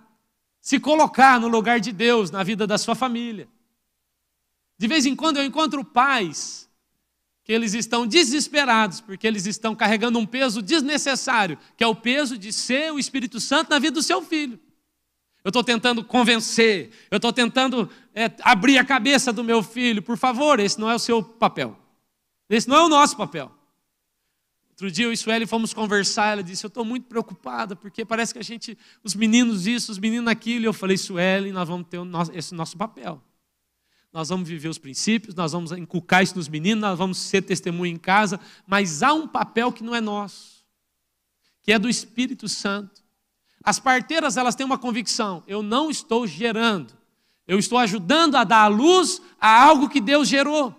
se colocar no lugar de Deus na vida da sua família. De vez em quando eu encontro pais que eles estão desesperados porque eles estão carregando um peso desnecessário, que é o peso de ser o Espírito Santo na vida do seu filho. Eu estou tentando convencer, eu estou tentando abrir a cabeça do meu filho. Por favor, esse não é o seu papel. Esse não é o nosso papel. Outro dia eu e Sueli fomos conversar, ela disse: eu estou muito preocupada, porque parece que os meninos isso, os meninos aquilo. E eu falei: Sueli, nós vamos ter esse nosso papel. Nós vamos viver os princípios, nós vamos inculcar isso nos meninos, nós vamos ser testemunha em casa, mas há um papel que não é nosso, que é do Espírito Santo. As parteiras, elas têm uma convicção: eu não estou gerando, eu estou ajudando a dar a luz a algo que Deus gerou.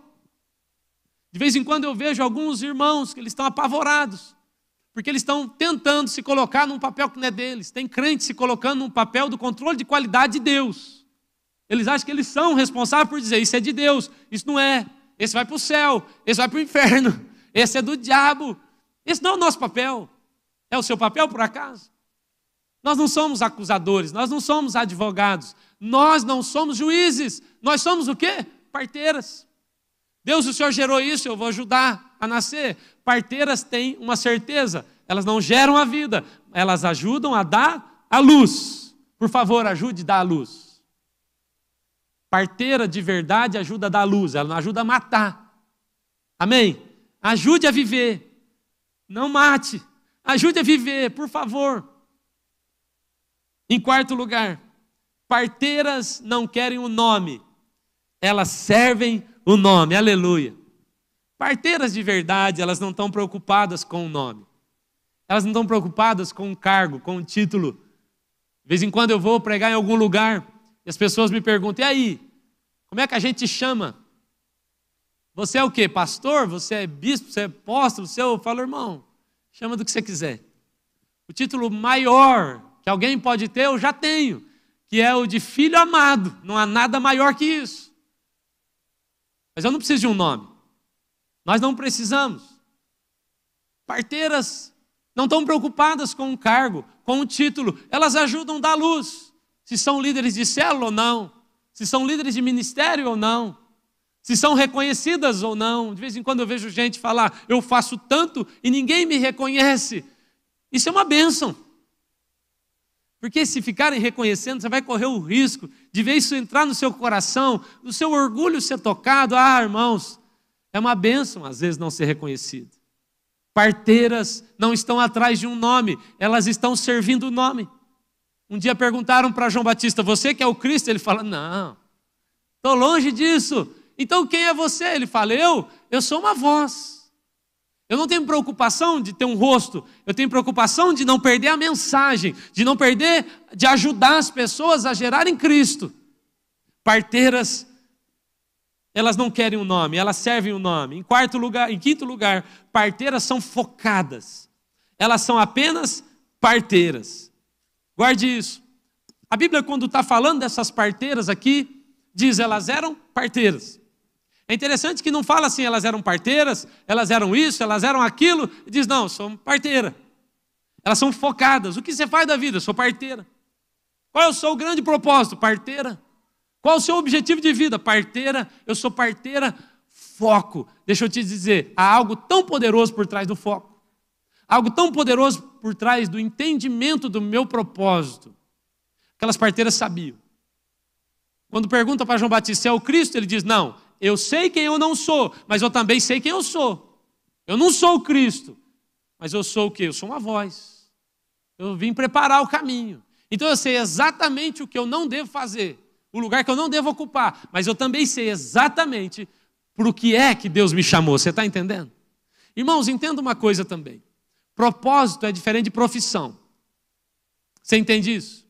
De vez em quando eu vejo alguns irmãos que eles estão apavorados, porque eles estão tentando se colocar num papel que não é deles. Tem crentes se colocando num papel do controle de qualidade de Deus. Eles acham que eles são responsáveis por dizer: isso é de Deus, isso não é, esse vai para o céu, esse vai para o inferno, esse é do diabo. Esse não é o nosso papel. É o seu papel, por acaso? Nós não somos acusadores, nós não somos advogados, nós não somos juízes, nós somos o quê? Parteiras. Deus, o Senhor gerou isso, eu vou ajudar a nascer. Parteiras têm uma certeza: elas não geram a vida, elas ajudam a dar a luz. Por favor, ajude a dar a luz. Parteira de verdade ajuda a dar luz, ela não ajuda a matar. Amém? Ajude a viver, não mate. Ajude a viver, por favor. Em quarto lugar, parteiras não querem o nome, elas servem o nome. Aleluia. Parteiras de verdade, elas não estão preocupadas com o nome. Elas não estão preocupadas com o cargo, com o título. De vez em quando eu vou pregar em algum lugar e as pessoas me perguntam: e aí, como é que a gente te chama? Você é o quê? Pastor? Você é bispo? Você é apóstolo? Eu falo: irmão, chama do que você quiser. O título maior que alguém pode ter, eu já tenho, que é o de filho amado. Não há nada maior que isso. Mas eu não preciso de um nome. Nós não precisamos. Parteiras não estão preocupadas com o cargo, com o título. Elas ajudam a dar luz. Se são líderes de célula ou não, se são líderes de ministério ou não, se são reconhecidas ou não. De vez em quando eu vejo gente falar: eu faço tanto e ninguém me reconhece. Isso é uma bênção. Porque se ficarem reconhecendo, você vai correr o risco de ver isso entrar no seu coração, no seu orgulho ser tocado. Ah, irmãos, é uma bênção às vezes não ser reconhecido. Parteiras não estão atrás de um nome, elas estão servindo o nome. Um dia perguntaram para João Batista: você que é o Cristo? Ele fala: não, estou longe disso. Então quem é você? Ele fala: eu sou uma voz. Eu não tenho preocupação de ter um rosto, eu tenho preocupação de não perder a mensagem, de ajudar as pessoas a gerarem Cristo. Parteiras, elas não querem um nome, elas servem um nome. Em quinto lugar, parteiras são focadas. Elas são apenas parteiras. Guarde isso. A Bíblia, quando está falando dessas parteiras aqui, diz elas eram parteiras. É interessante que não fala assim, elas eram parteiras, elas eram isso, elas eram aquilo. Diz, não, são parteira. Elas são focadas. O que você faz da vida? Eu sou parteira. Qual é o seu grande propósito? Parteira. Qual é o seu objetivo de vida? Parteira. Eu sou parteira. Foco. Deixa eu te dizer, há algo tão poderoso por trás do foco. Algo tão poderoso por trás do entendimento do meu propósito. Aquelas parteiras sabiam. Quando pergunta para João Batista se é o Cristo, ele diz, não, eu sei quem eu não sou, mas eu também sei quem eu sou. Eu não sou o Cristo, mas eu sou o quê? Eu sou uma voz. Eu vim preparar o caminho. Então eu sei exatamente o que eu não devo fazer, o lugar que eu não devo ocupar, mas eu também sei exatamente para o que é que Deus me chamou. Você está entendendo? Irmãos, entenda uma coisa também. Propósito é diferente de profissão. Você entende isso?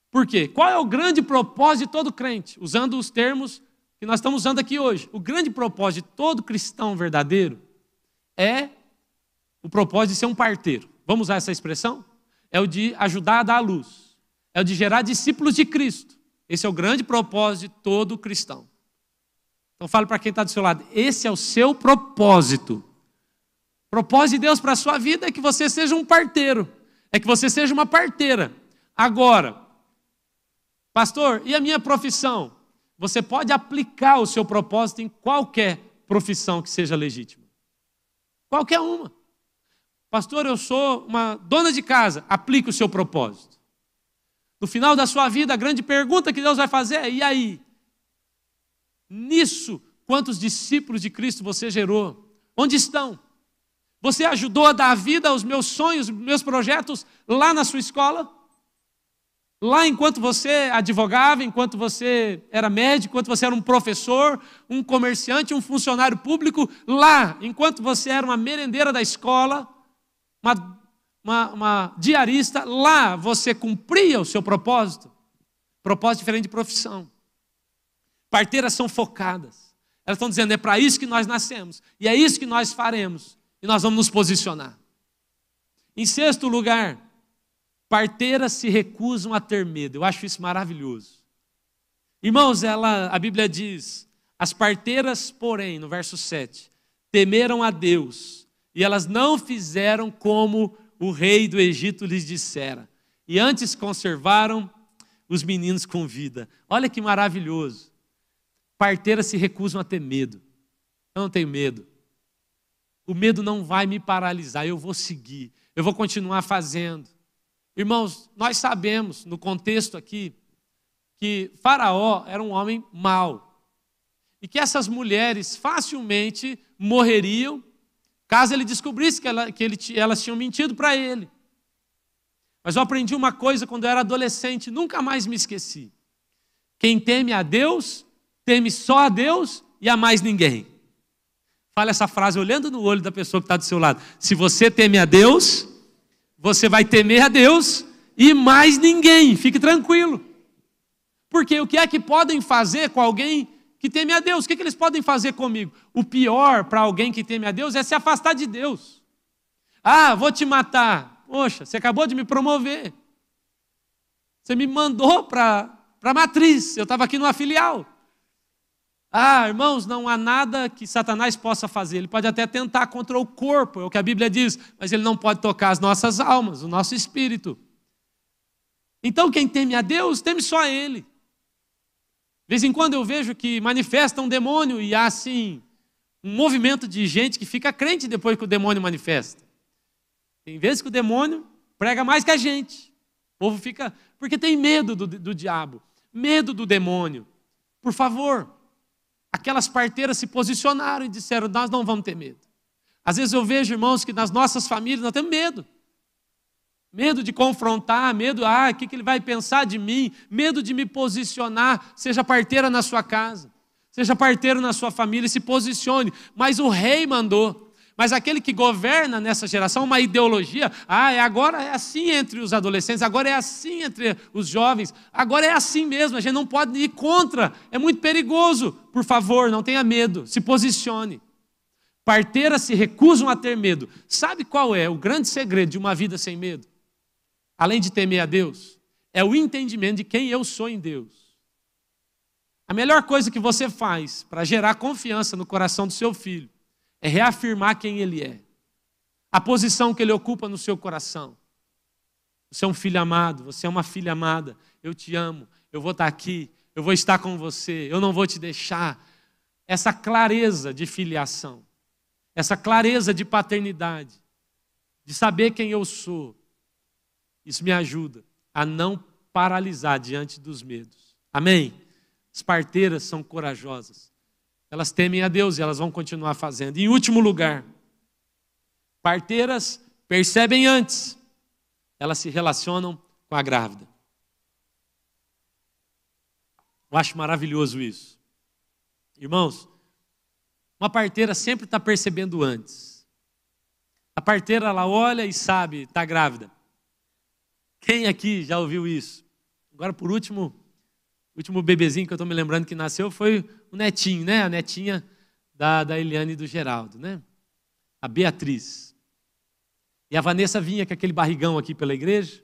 Por quê? Qual é o grande propósito de todo crente? Usando os termos que nós estamos usando aqui hoje. O grande propósito de todo cristão verdadeiro é o propósito de ser um parteiro. Vamos usar essa expressão? É o de ajudar a dar a luz. É o de gerar discípulos de Cristo. Esse é o grande propósito de todo cristão. Então fale para quem está do seu lado. Esse é o seu propósito. O propósito de Deus para a sua vida é que você seja um parteiro. É que você seja uma parteira. Agora, pastor, e a minha profissão? Você pode aplicar o seu propósito em qualquer profissão que seja legítima. Qualquer uma. Pastor, eu sou uma dona de casa. Aplique o seu propósito. No final da sua vida, a grande pergunta que Deus vai fazer é, e aí? Nisso, quantos discípulos de Cristo você gerou? Onde estão? Você ajudou a dar vida aos meus sonhos, meus projetos lá na sua escola? Lá enquanto você advogava, enquanto você era médico, enquanto você era um professor, um comerciante, um funcionário público, lá, enquanto você era uma merendeira da escola, uma diarista, lá você cumpria o seu propósito. Propósito diferente de profissão. Parteiras são focadas. Elas estão dizendo, é para isso que nós nascemos. E é isso que nós faremos. E nós vamos nos posicionar. Em sexto lugar, parteiras se recusam a ter medo. Eu acho isso maravilhoso. Irmãos, a Bíblia diz, as parteiras, porém, no verso 7, temeram a Deus, e elas não fizeram como o rei do Egito lhes dissera, e antes conservaram os meninos com vida. Olha que maravilhoso. Parteiras se recusam a ter medo. Eu não tenho medo. O medo não vai me paralisar, eu vou seguir, eu vou continuar fazendo. Irmãos, nós sabemos, no contexto aqui, que Faraó era um homem mau. E que essas mulheres facilmente morreriam, caso ele descobrisse que elas tinham mentido para ele. Mas eu aprendi uma coisa quando eu era adolescente, nunca mais me esqueci. Quem teme a Deus, teme só a Deus e a mais ninguém. Fala essa frase olhando no olho da pessoa que está do seu lado. Se você teme a Deus, você vai temer a Deus e mais ninguém. Fique tranquilo. Porque o que é que podem fazer com alguém que teme a Deus? O que é que eles podem fazer comigo? O pior para alguém que teme a Deus é se afastar de Deus. Ah, vou te matar. Poxa, você acabou de me promover. Você me mandou para a matriz. Eu estava aqui numa filial. Ah, irmãos, não há nada que Satanás possa fazer. Ele pode até tentar contra o corpo, é o que a Bíblia diz, mas ele não pode tocar as nossas almas, o nosso espírito. Então, quem teme a Deus, teme só a Ele. De vez em quando eu vejo que manifesta um demônio e há, assim, um movimento de gente que fica crente depois que o demônio manifesta. Tem vezes que o demônio prega mais que a gente. O povo fica... porque tem medo do diabo, medo do demônio. Por favor... Aquelas parteiras se posicionaram e disseram, nós não vamos ter medo. Às vezes eu vejo, irmãos, que nas nossas famílias nós temos medo. Medo de confrontar, medo, o que ele vai pensar de mim? Medo de me posicionar. Seja parteira na sua casa. Seja parteiro na sua família e se posicione. Mas o rei mandou. Mas aquele que governa nessa geração, uma ideologia, agora é assim entre os adolescentes, agora é assim entre os jovens, agora é assim mesmo, a gente não pode ir contra, é muito perigoso. Por favor, não tenha medo, se posicione. Parteiras se recusam a ter medo. Sabe qual é o grande segredo de uma vida sem medo? Além de temer a Deus, é o entendimento de quem eu sou em Deus. A melhor coisa que você faz para gerar confiança no coração do seu filho é reafirmar quem ele é, a posição que ele ocupa no seu coração. Você é um filho amado, você é uma filha amada, eu te amo, eu vou estar aqui, eu vou estar com você, eu não vou te deixar. Essa clareza de filiação, essa clareza de paternidade, de saber quem eu sou, isso me ajuda a não paralisar diante dos medos. Amém? As parteiras são corajosas. Elas temem a Deus e elas vão continuar fazendo. E em último lugar, parteiras percebem antes. Elas se relacionam com a grávida. Eu acho maravilhoso isso. Irmãos, uma parteira sempre está percebendo antes. A parteira, ela olha e sabe, está grávida. Quem aqui já ouviu isso? Agora, por último, o último bebezinho que eu estou me lembrando que nasceu foi o netinho, né? A netinha da Eliane e do Geraldo, né? A Beatriz. E a Vanessa vinha com aquele barrigão aqui pela igreja.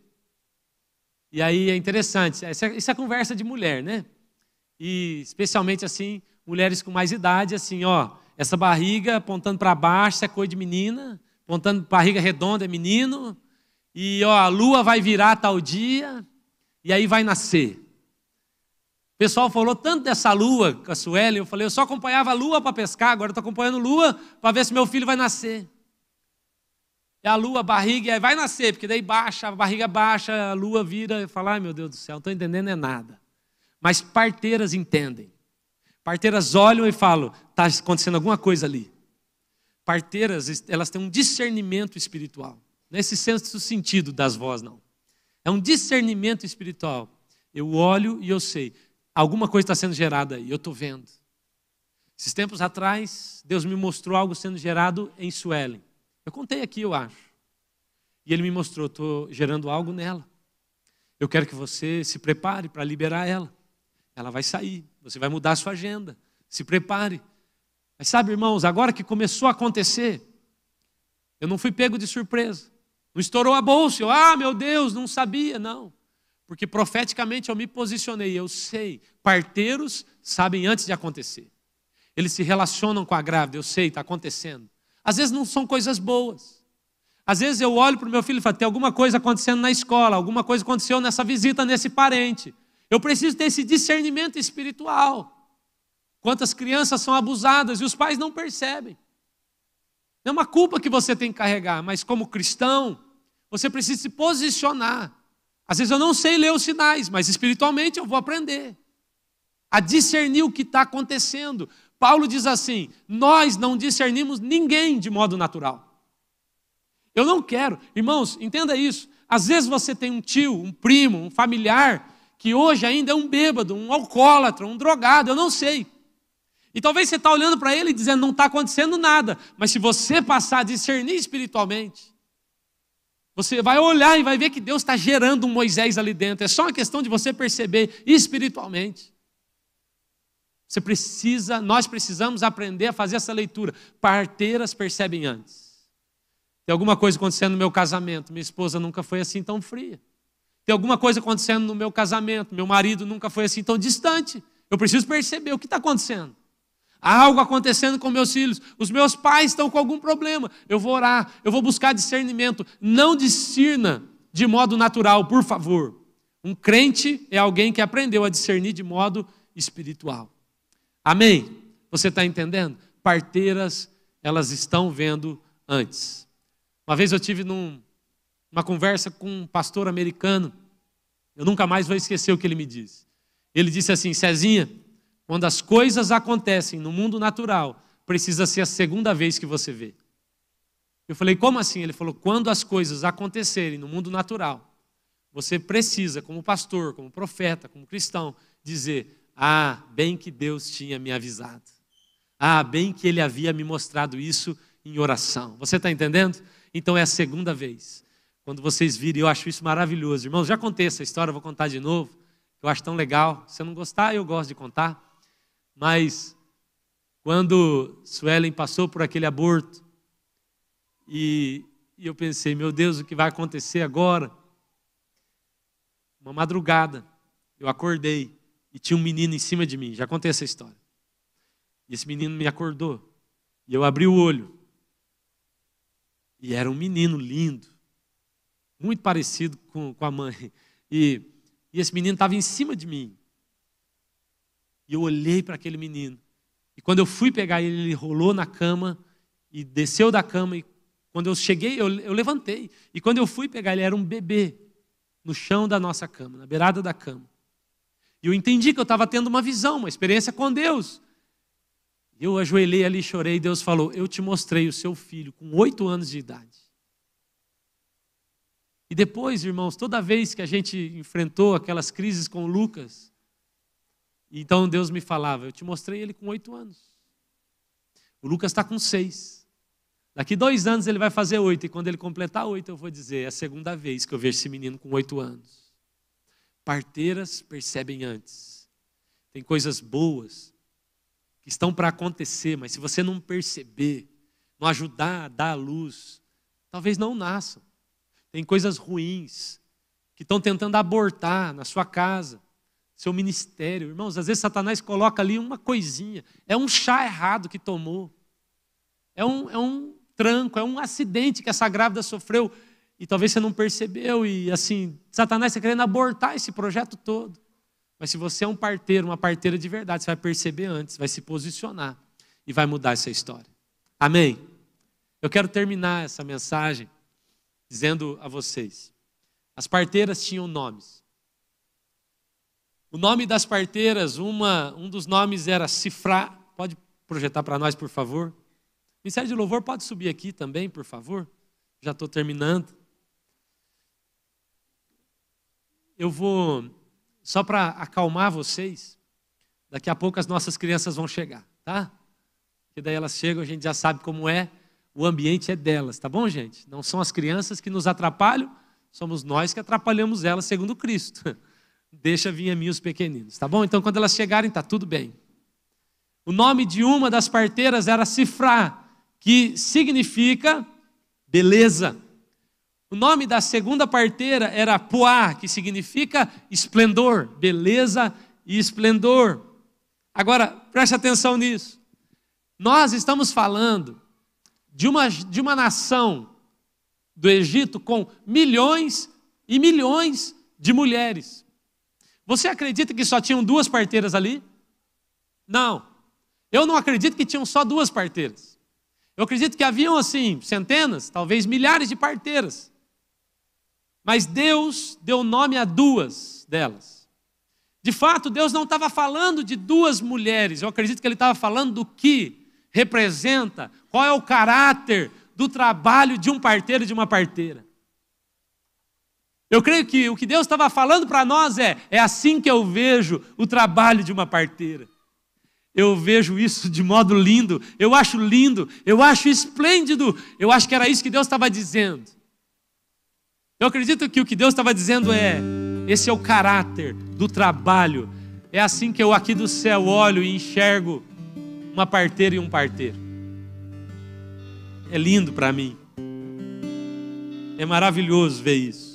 E aí é interessante, isso é conversa de mulher, né? E especialmente assim, mulheres com mais idade, assim, ó, essa barriga apontando para baixo, isso é coisa de menina, apontando barriga redonda é menino, e ó, a lua vai virar tal dia, e aí vai nascer. O pessoal falou tanto dessa lua com a Sueli, eu falei, eu só acompanhava a lua para pescar, agora eu estou acompanhando lua para ver se meu filho vai nascer. E a lua, a barriga, e aí vai nascer, porque daí baixa, a barriga baixa, a lua vira e fala, ai meu Deus do céu, não estou entendendo é nada. Mas parteiras entendem. Parteiras olham e falam, está acontecendo alguma coisa ali. Parteiras, elas têm um discernimento espiritual. Nesse sentido das vozes, não. É um discernimento espiritual. Eu olho e eu sei, alguma coisa está sendo gerada aí, eu estou vendo. Esses tempos atrás, Deus me mostrou algo sendo gerado em Suelen. Eu contei aqui, eu acho. E Ele me mostrou, estou gerando algo nela. Eu quero que você se prepare para liberar ela. Ela vai sair, você vai mudar a sua agenda. Se prepare. Mas sabe, irmãos, agora que começou a acontecer, eu não fui pego de surpresa. Não estourou a bolsa, meu Deus, não sabia, não. Porque profeticamente eu me posicionei, eu sei. Parteiros sabem antes de acontecer. Eles se relacionam com a grávida, eu sei, está acontecendo. Às vezes não são coisas boas. Às vezes eu olho para o meu filho e falo, tem alguma coisa acontecendo na escola, alguma coisa aconteceu nessa visita, nesse parente. Eu preciso ter esse discernimento espiritual. Quantas crianças são abusadas e os pais não percebem. Não é uma culpa que você tem que carregar, mas como cristão, você precisa se posicionar. Às vezes eu não sei ler os sinais, mas espiritualmente eu vou aprender a discernir o que está acontecendo. Paulo diz assim, nós não discernimos ninguém de modo natural. Eu não quero, irmãos, entenda isso. Às vezes você tem um tio, um primo, um familiar, que hoje ainda é um bêbado, um alcoólatra, um drogado, eu não sei. E talvez você está olhando para ele e dizendo, não está acontecendo nada. Mas se você passar a discernir espiritualmente, você vai olhar e vai ver que Deus está gerando um Moisés ali dentro. É só uma questão de você perceber espiritualmente. Nós precisamos aprender a fazer essa leitura. Parteiras percebem antes. Tem alguma coisa acontecendo no meu casamento, minha esposa nunca foi assim tão fria. Tem alguma coisa acontecendo no meu casamento, meu marido nunca foi assim tão distante. Eu preciso perceber o que está acontecendo. Há algo acontecendo com meus filhos, os meus pais estão com algum problema. Eu vou orar, eu vou buscar discernimento. Não discirna de modo natural, por favor. Um crente é alguém que aprendeu a discernir de modo espiritual. Amém? Você está entendendo? Parteiras, elas estão vendo antes. Uma vez eu tive numa conversa com um pastor americano, eu nunca mais vou esquecer o que ele me disse. Ele disse assim, Cezinha, quando as coisas acontecem no mundo natural, precisa ser a segunda vez que você vê. Eu falei, como assim? Ele falou, quando as coisas acontecerem no mundo natural, você precisa, como pastor, como profeta, como cristão, dizer, bem que Deus tinha me avisado. Bem que Ele havia me mostrado isso em oração. Você está entendendo? Então é a segunda vez. Quando vocês virem, eu acho isso maravilhoso. Irmãos, já contei essa história, vou contar de novo. Eu acho tão legal. Se você não gostar, eu gosto de contar. Mas quando Suelen passou por aquele aborto, e eu pensei, meu Deus, o que vai acontecer agora? Uma madrugada, eu acordei e tinha um menino em cima de mim. Já contei essa história. E esse menino me acordou. E eu abri o olho. E era um menino lindo, muito parecido com a mãe. E esse menino estava em cima de mim. E eu olhei para aquele menino. E quando eu fui pegar ele, ele rolou na cama e desceu da cama. E quando eu cheguei, eu levantei. E quando eu fui pegar ele, era um bebê no chão da nossa cama, na beirada da cama. E eu entendi que eu estava tendo uma visão, uma experiência com Deus. Eu ajoelhei ali, chorei, e Deus falou, eu te mostrei o seu filho com 8 anos de idade. E depois, irmãos, toda vez que a gente enfrentou aquelas crises com o Lucas, então Deus me falava, eu te mostrei ele com 8 anos. O Lucas está com 6. Daqui 2 anos ele vai fazer 8, e quando ele completar 8, eu vou dizer, é a segunda vez que eu vejo esse menino com 8 anos. Parteiras percebem antes. Tem coisas boas que estão para acontecer, mas se você não perceber, não ajudar a dar a luz, talvez não nasçam. Tem coisas ruins que estão tentando abortar na sua casa, seu ministério. Irmãos, às vezes Satanás coloca ali uma coisinha, é um chá errado que tomou, é um tranco, é um acidente que essa grávida sofreu e talvez você não percebeu e assim, Satanás está querendo abortar esse projeto todo. Mas se você é um parteiro, uma parteira de verdade, você vai perceber antes, vai se posicionar e vai mudar essa história. Amém? Eu quero terminar essa mensagem dizendo a vocês, as parteiras tinham nomes. O nome das parteiras, um dos nomes era Sifrá. Pode projetar para nós, por favor? O Ministério de Louvor pode subir aqui também, por favor? Já estou terminando. Eu vou, só para acalmar vocês, daqui a pouco as nossas crianças vão chegar, tá? Porque daí elas chegam, a gente já sabe como é, o ambiente é delas, tá bom, gente? Não são as crianças que nos atrapalham, somos nós que atrapalhamos elas segundo Cristo. Deixa vir a mim os pequeninos, tá bom? Então, quando elas chegarem, tá tudo bem. O nome de uma das parteiras era Sifrá, que significa beleza. O nome da segunda parteira era Puá, que significa esplendor, beleza e esplendor. Agora, preste atenção nisso. Nós estamos falando de uma nação do Egito com milhões e milhões de mulheres. Você acredita que só tinham 2 parteiras ali? Não. Eu não acredito que tinham só 2 parteiras. Eu acredito que haviam, assim, centenas, talvez milhares de parteiras. Mas Deus deu nome a 2 delas. De fato, Deus não estava falando de 2 mulheres. Eu acredito que Ele estava falando do que representa, qual é o caráter do trabalho de um parteiro e de uma parteira. Eu creio que o que Deus estava falando para nós é assim que eu vejo o trabalho de uma parteira. Eu vejo isso de modo lindo, eu acho esplêndido, eu acho que era isso que Deus estava dizendo. Eu acredito que o que Deus estava dizendo esse é o caráter do trabalho. É assim que eu aqui do céu olho e enxergo uma parteira e um parteiro. É lindo para mim. É maravilhoso ver isso.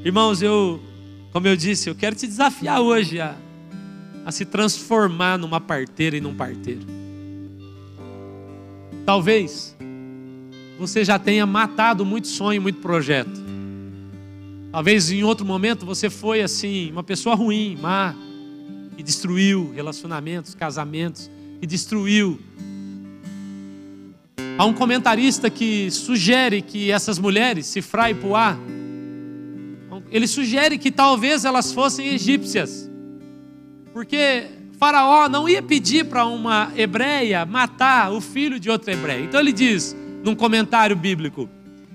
Irmãos, como eu disse, eu quero te desafiar hoje a se transformar numa parteira e num parteiro. Talvez você já tenha matado muito sonho, muito projeto. Talvez em outro momento você foi assim, uma pessoa ruim, má, que destruiu relacionamentos, casamentos, que destruiu. Há um comentarista que sugere que essas mulheres, Sifrá e Puá, ele sugere que talvez elas fossem egípcias, porque Faraó não ia pedir para uma hebreia matar o filho de outra hebreia. Então ele diz, num comentário bíblico,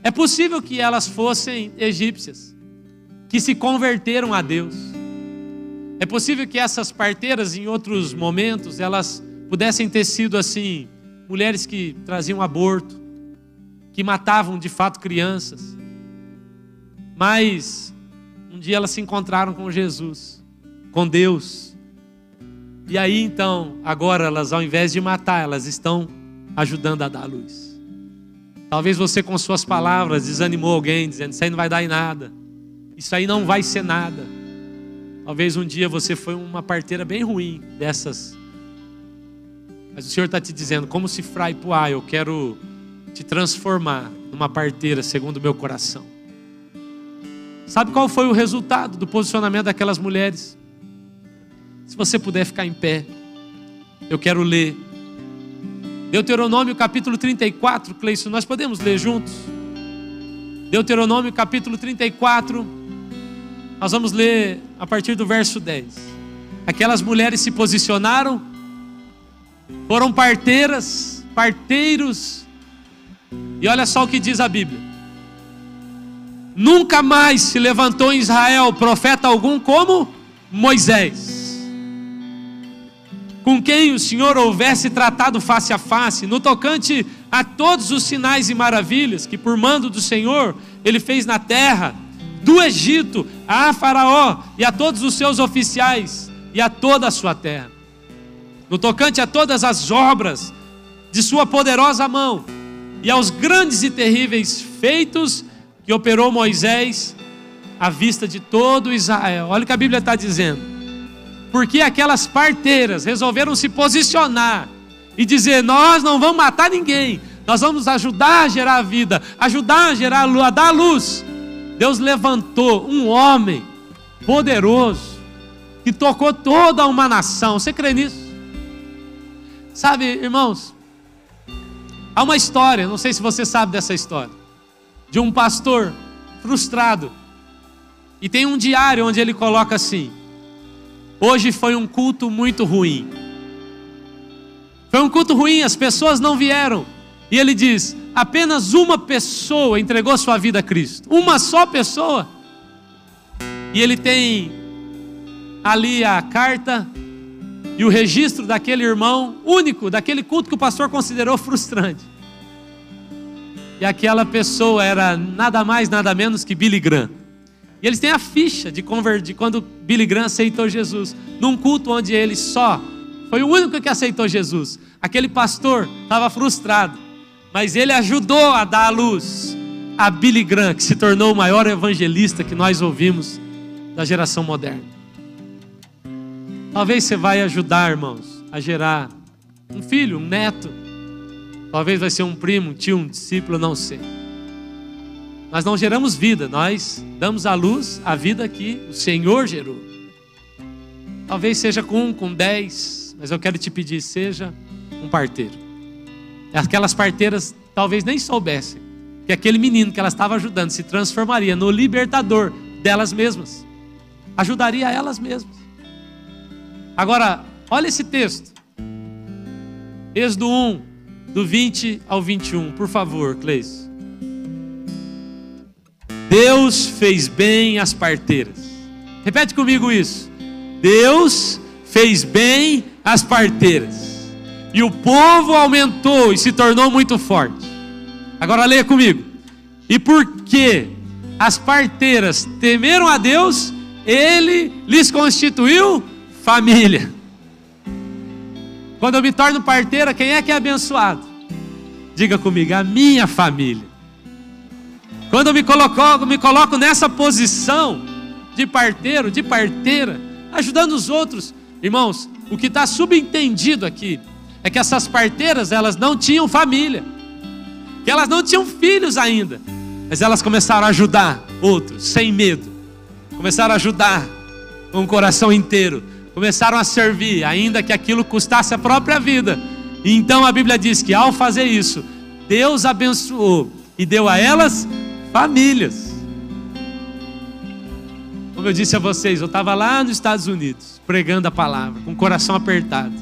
é possível que elas fossem egípcias, que se converteram a Deus. É possível que essas parteiras, em outros momentos, elas pudessem ter sido assim, mulheres que traziam aborto, que matavam de fato crianças. Mas um dia elas se encontraram com Jesus, com Deus. E aí então, agora elas, ao invés de matar, elas estão ajudando a dar luz. Talvez você com suas palavras desanimou alguém, dizendo: isso aí não vai dar em nada, isso aí não vai ser nada. Talvez um dia você foi uma parteira bem ruim dessas. Mas o Senhor está te dizendo: como se frai Poá, eu quero te transformar numa parteira segundo o meu coração. Sabe qual foi o resultado do posicionamento daquelas mulheres? Se você puder ficar em pé, eu quero ler Deuteronômio capítulo 34, Cleison, nós podemos ler juntos? Deuteronômio capítulo 34, nós vamos ler a partir do verso 10. Aquelas mulheres se posicionaram, foram parteiras, parteiros, e olha só o que diz a Bíblia: nunca mais se levantou em Israel profeta algum como Moisés, com quem o Senhor houvesse tratado face a face, no tocante a todos os sinais e maravilhas que por mando do Senhor Ele fez na terra do Egito, a Faraó e a todos os seus oficiais e a toda a sua terra, no tocante a todas as obras de sua poderosa mão e aos grandes e terríveis feitos que operou Moisés à vista de todo Israel. Olha o que a Bíblia está dizendo. Porque aquelas parteiras resolveram se posicionar e dizer: nós não vamos matar ninguém, nós vamos ajudar a gerar a vida, ajudar a gerar a dar a luz. Deus levantou um homem poderoso que tocou toda uma nação. Você crê nisso? Sabe, irmãos, há uma história, não sei se você sabe dessa história, de um pastor frustrado, e tem um diário onde ele coloca assim: hoje foi um culto muito ruim. Foi um culto ruim, as pessoas não vieram. E ele diz: apenas uma pessoa entregou sua vida a Cristo. Uma só pessoa. E ele tem ali a carta e o registro daquele irmão único, daquele culto que o pastor considerou frustrante. E aquela pessoa era nada mais, nada menos que Billy Graham. E eles têm a ficha de converter quando Billy Graham aceitou Jesus, num culto onde ele só foi o único que aceitou Jesus. Aquele pastor estava frustrado, mas ele ajudou a dar a luz a Billy Graham, que se tornou o maior evangelista que nós ouvimos da geração moderna. Talvez você vai ajudar, irmãos, a gerar um filho, um neto. Talvez vai ser um primo, um tio, um discípulo, não sei. Nós não geramos vida, nós damos à luz a vida que o Senhor gerou. Talvez seja com 1, com 10, mas eu quero te pedir: seja um parteiro. Aquelas parteiras talvez nem soubessem que aquele menino que elas estavam ajudando se transformaria no libertador delas mesmas, ajudaria elas mesmas. Agora, olha esse texto, Êxodo 1, do 20 ao 21, por favor, Cleison. Deus fez bem às parteiras. Repete comigo isso. Deus fez bem às parteiras, e o povo aumentou e se tornou muito forte. Agora leia comigo. E porque as parteiras temeram a Deus, Ele lhes constituiu família. Quando eu me torno parteira, quem é que é abençoado? Diga comigo: a minha família. Quando eu me coloco nessa posição de parteiro, de parteira, ajudando os outros, irmãos, o que está subentendido aqui é que essas parteiras, elas não tinham família, que elas não tinham filhos ainda, mas elas começaram a ajudar outros sem medo, começaram a ajudar com o coração inteiro, começaram a servir, ainda que aquilo custasse a própria vida. E então a Bíblia diz que ao fazer isso, Deus abençoou e deu a elas famílias. Como eu disse a vocês, eu estava lá nos Estados Unidos pregando a palavra, com o coração apertado.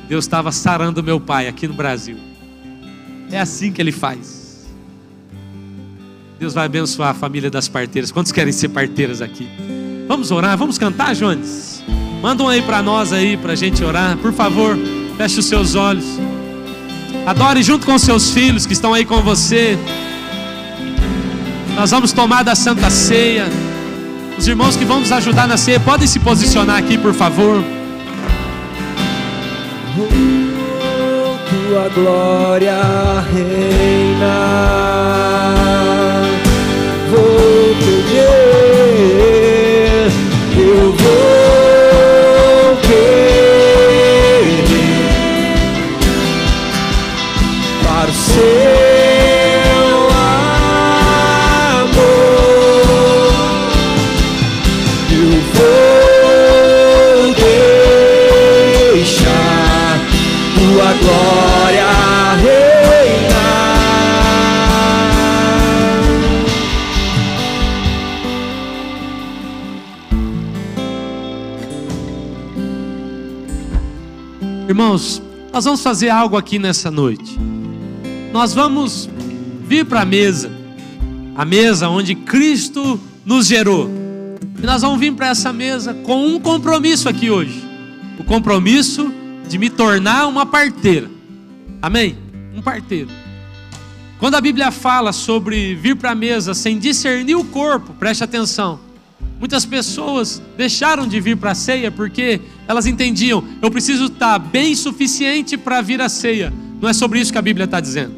Deus estava sarando meu pai aqui no Brasil. É assim que Ele faz. Deus vai abençoar a família das parteiras. Quantos querem ser parteiras aqui? Vamos orar, vamos cantar, Jones? Manda um aí para nós aí, para a gente orar. Por favor, feche os seus olhos. Adore junto com seus filhos que estão aí com você. Nós vamos tomar da Santa Ceia. Os irmãos que vão nos ajudar na ceia, podem se posicionar aqui, por favor. Tua glória reina. Vou pedir, eu vou querer para o seu amor. Eu vou deixar tua glória Irmãos, nós vamos fazer algo aqui nessa noite. Nós vamos vir para a mesa onde Cristo nos gerou. E nós vamos vir para essa mesa com um compromisso aqui hoje. O compromisso de me tornar uma parteira. Amém? Um parteiro. Quando a Bíblia fala sobre vir para a mesa sem discernir o corpo, preste atenção. Muitas pessoas deixaram de vir para a ceia porque elas entendiam: eu preciso estar bem suficiente para vir à ceia. Não é sobre isso que a Bíblia está dizendo.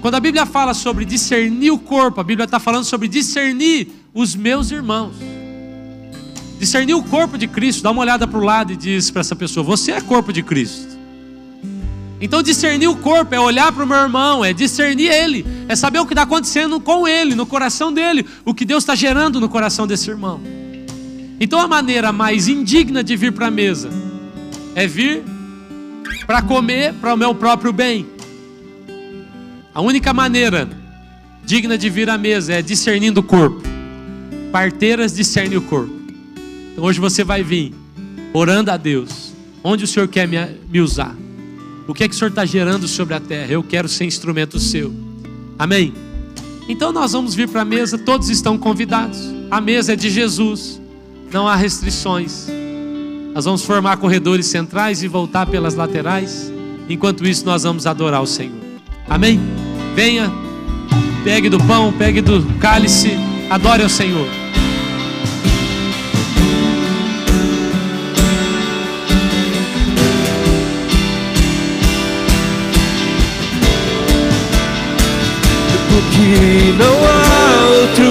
Quando a Bíblia fala sobre discernir o corpo, a Bíblia está falando sobre discernir os meus irmãos. Discernir o corpo de Cristo. Dá uma olhada para o lado e diz para essa pessoa: você é corpo de Cristo. Então discernir o corpo é olhar para o meu irmão, é discernir ele, é saber o que está acontecendo com ele, no coração dele, o que Deus está gerando no coração desse irmão. Então a maneira mais indigna de vir para a mesa é vir para comer para o meu próprio bem. A única maneira digna de vir à mesa é discernindo o corpo. Parteiras discernem o corpo. Então hoje você vai vir orando a Deus: onde o Senhor quer me usar? O que é que o Senhor está gerando sobre a terra? Eu quero ser instrumento seu. Amém? Então nós vamos vir para a mesa, todos estão convidados. A mesa é de Jesus, não há restrições. Nós vamos formar corredores centrais e voltar pelas laterais. Enquanto isso nós vamos adorar o Senhor. Amém? Venha, pegue do pão, pegue do cálice, adore ao Senhor. Que não há outro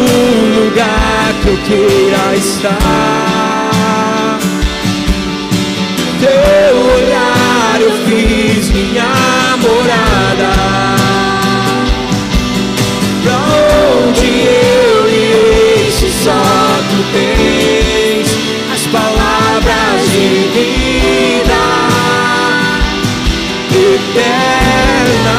lugar que eu queira estar. Teu olhar eu fiz minha morada. Pra onde eu irei se só tu tens as palavras de vida eterna.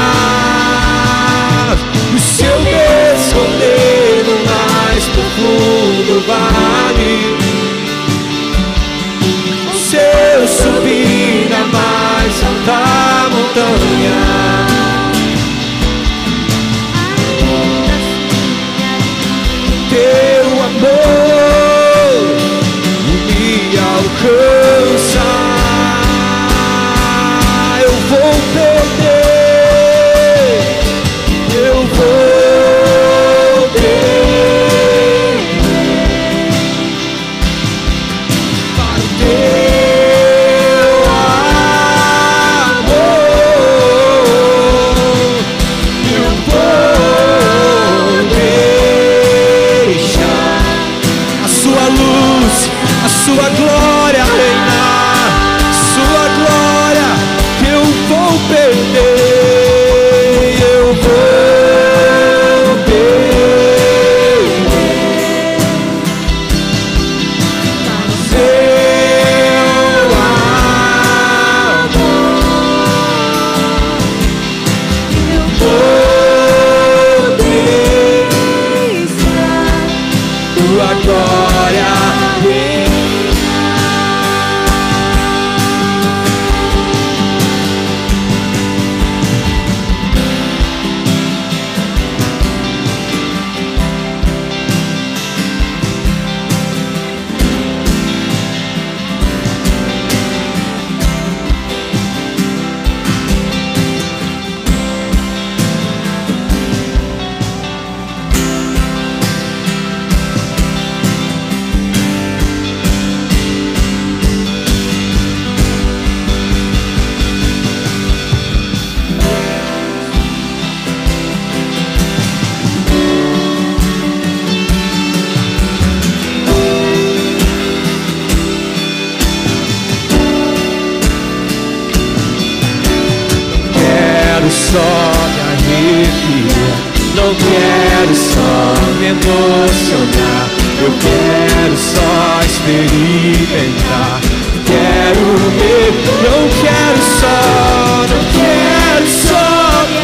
Se eu me esconder no mais profundo vale, se eu subir na mais alta montanha, teu amor me alcança. Eu vou perder não quero só me emocionar, eu quero só experimentar. Quero ver, não quero só me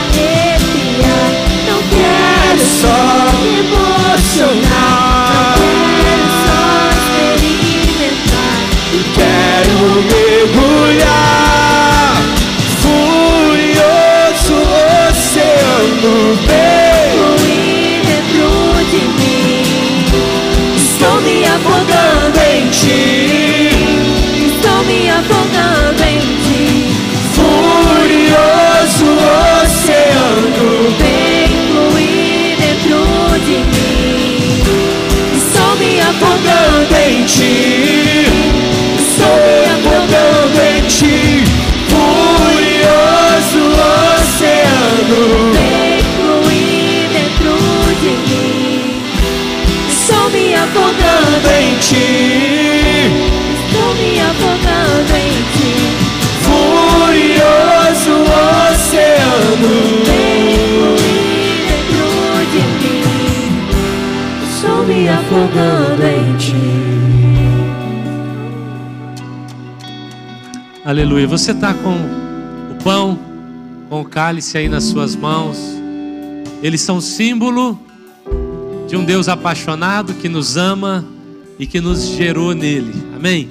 arrepiar, não quero só me emocionar, não quero só experimentar. Quero mergulhar, furioso oceano, fluir dentro de mim. Estou me afogando em ti, estou me afogando em ti. Furioso oceano, vem fluir dentro de mim. Estou me afogando em ti, estou me afogando em ti. Furioso oceano, vem fluir dentro de mim. Estou me afogando em ti, estou me afogando em ti. Furioso oceano, vem fluir dentro de mim. Estou me afogando em ti. Aleluia. Você está com o pão, com o cálice aí nas suas mãos. Eles são símbolo de um Deus apaixonado que nos ama e que nos gerou nele. Amém?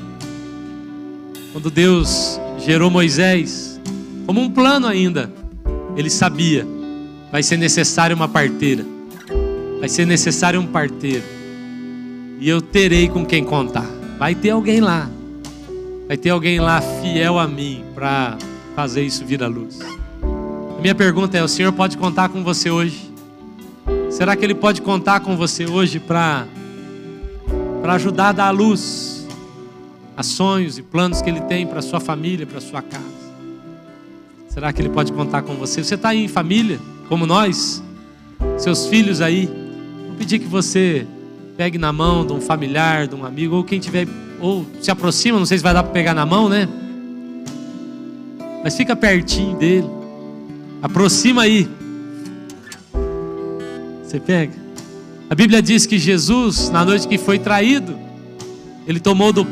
Quando Deus gerou Moisés, como um plano ainda, ele sabia, vai ser necessário uma parteira, vai ser necessário um parteiro, e eu terei com quem contar. Vai ter alguém lá, vai ter alguém lá fiel a mim para fazer isso vir à luz. A minha pergunta é: o Senhor pode contar com você hoje? Será que Ele pode contar com você hoje para ajudar a dar à luz a sonhos e planos que Ele tem para a sua família, para a sua casa? Será que Ele pode contar com você? Você está aí em família, como nós, seus filhos aí. Vou pedir que você pegue na mão de um familiar, de um amigo, ou quem tiver, ou se aproxima, não sei se vai dar para pegar na mão, né? Mas fica pertinho dele, aproxima aí. Você pega. A Bíblia diz que Jesus, na noite que foi traído, Ele tomou do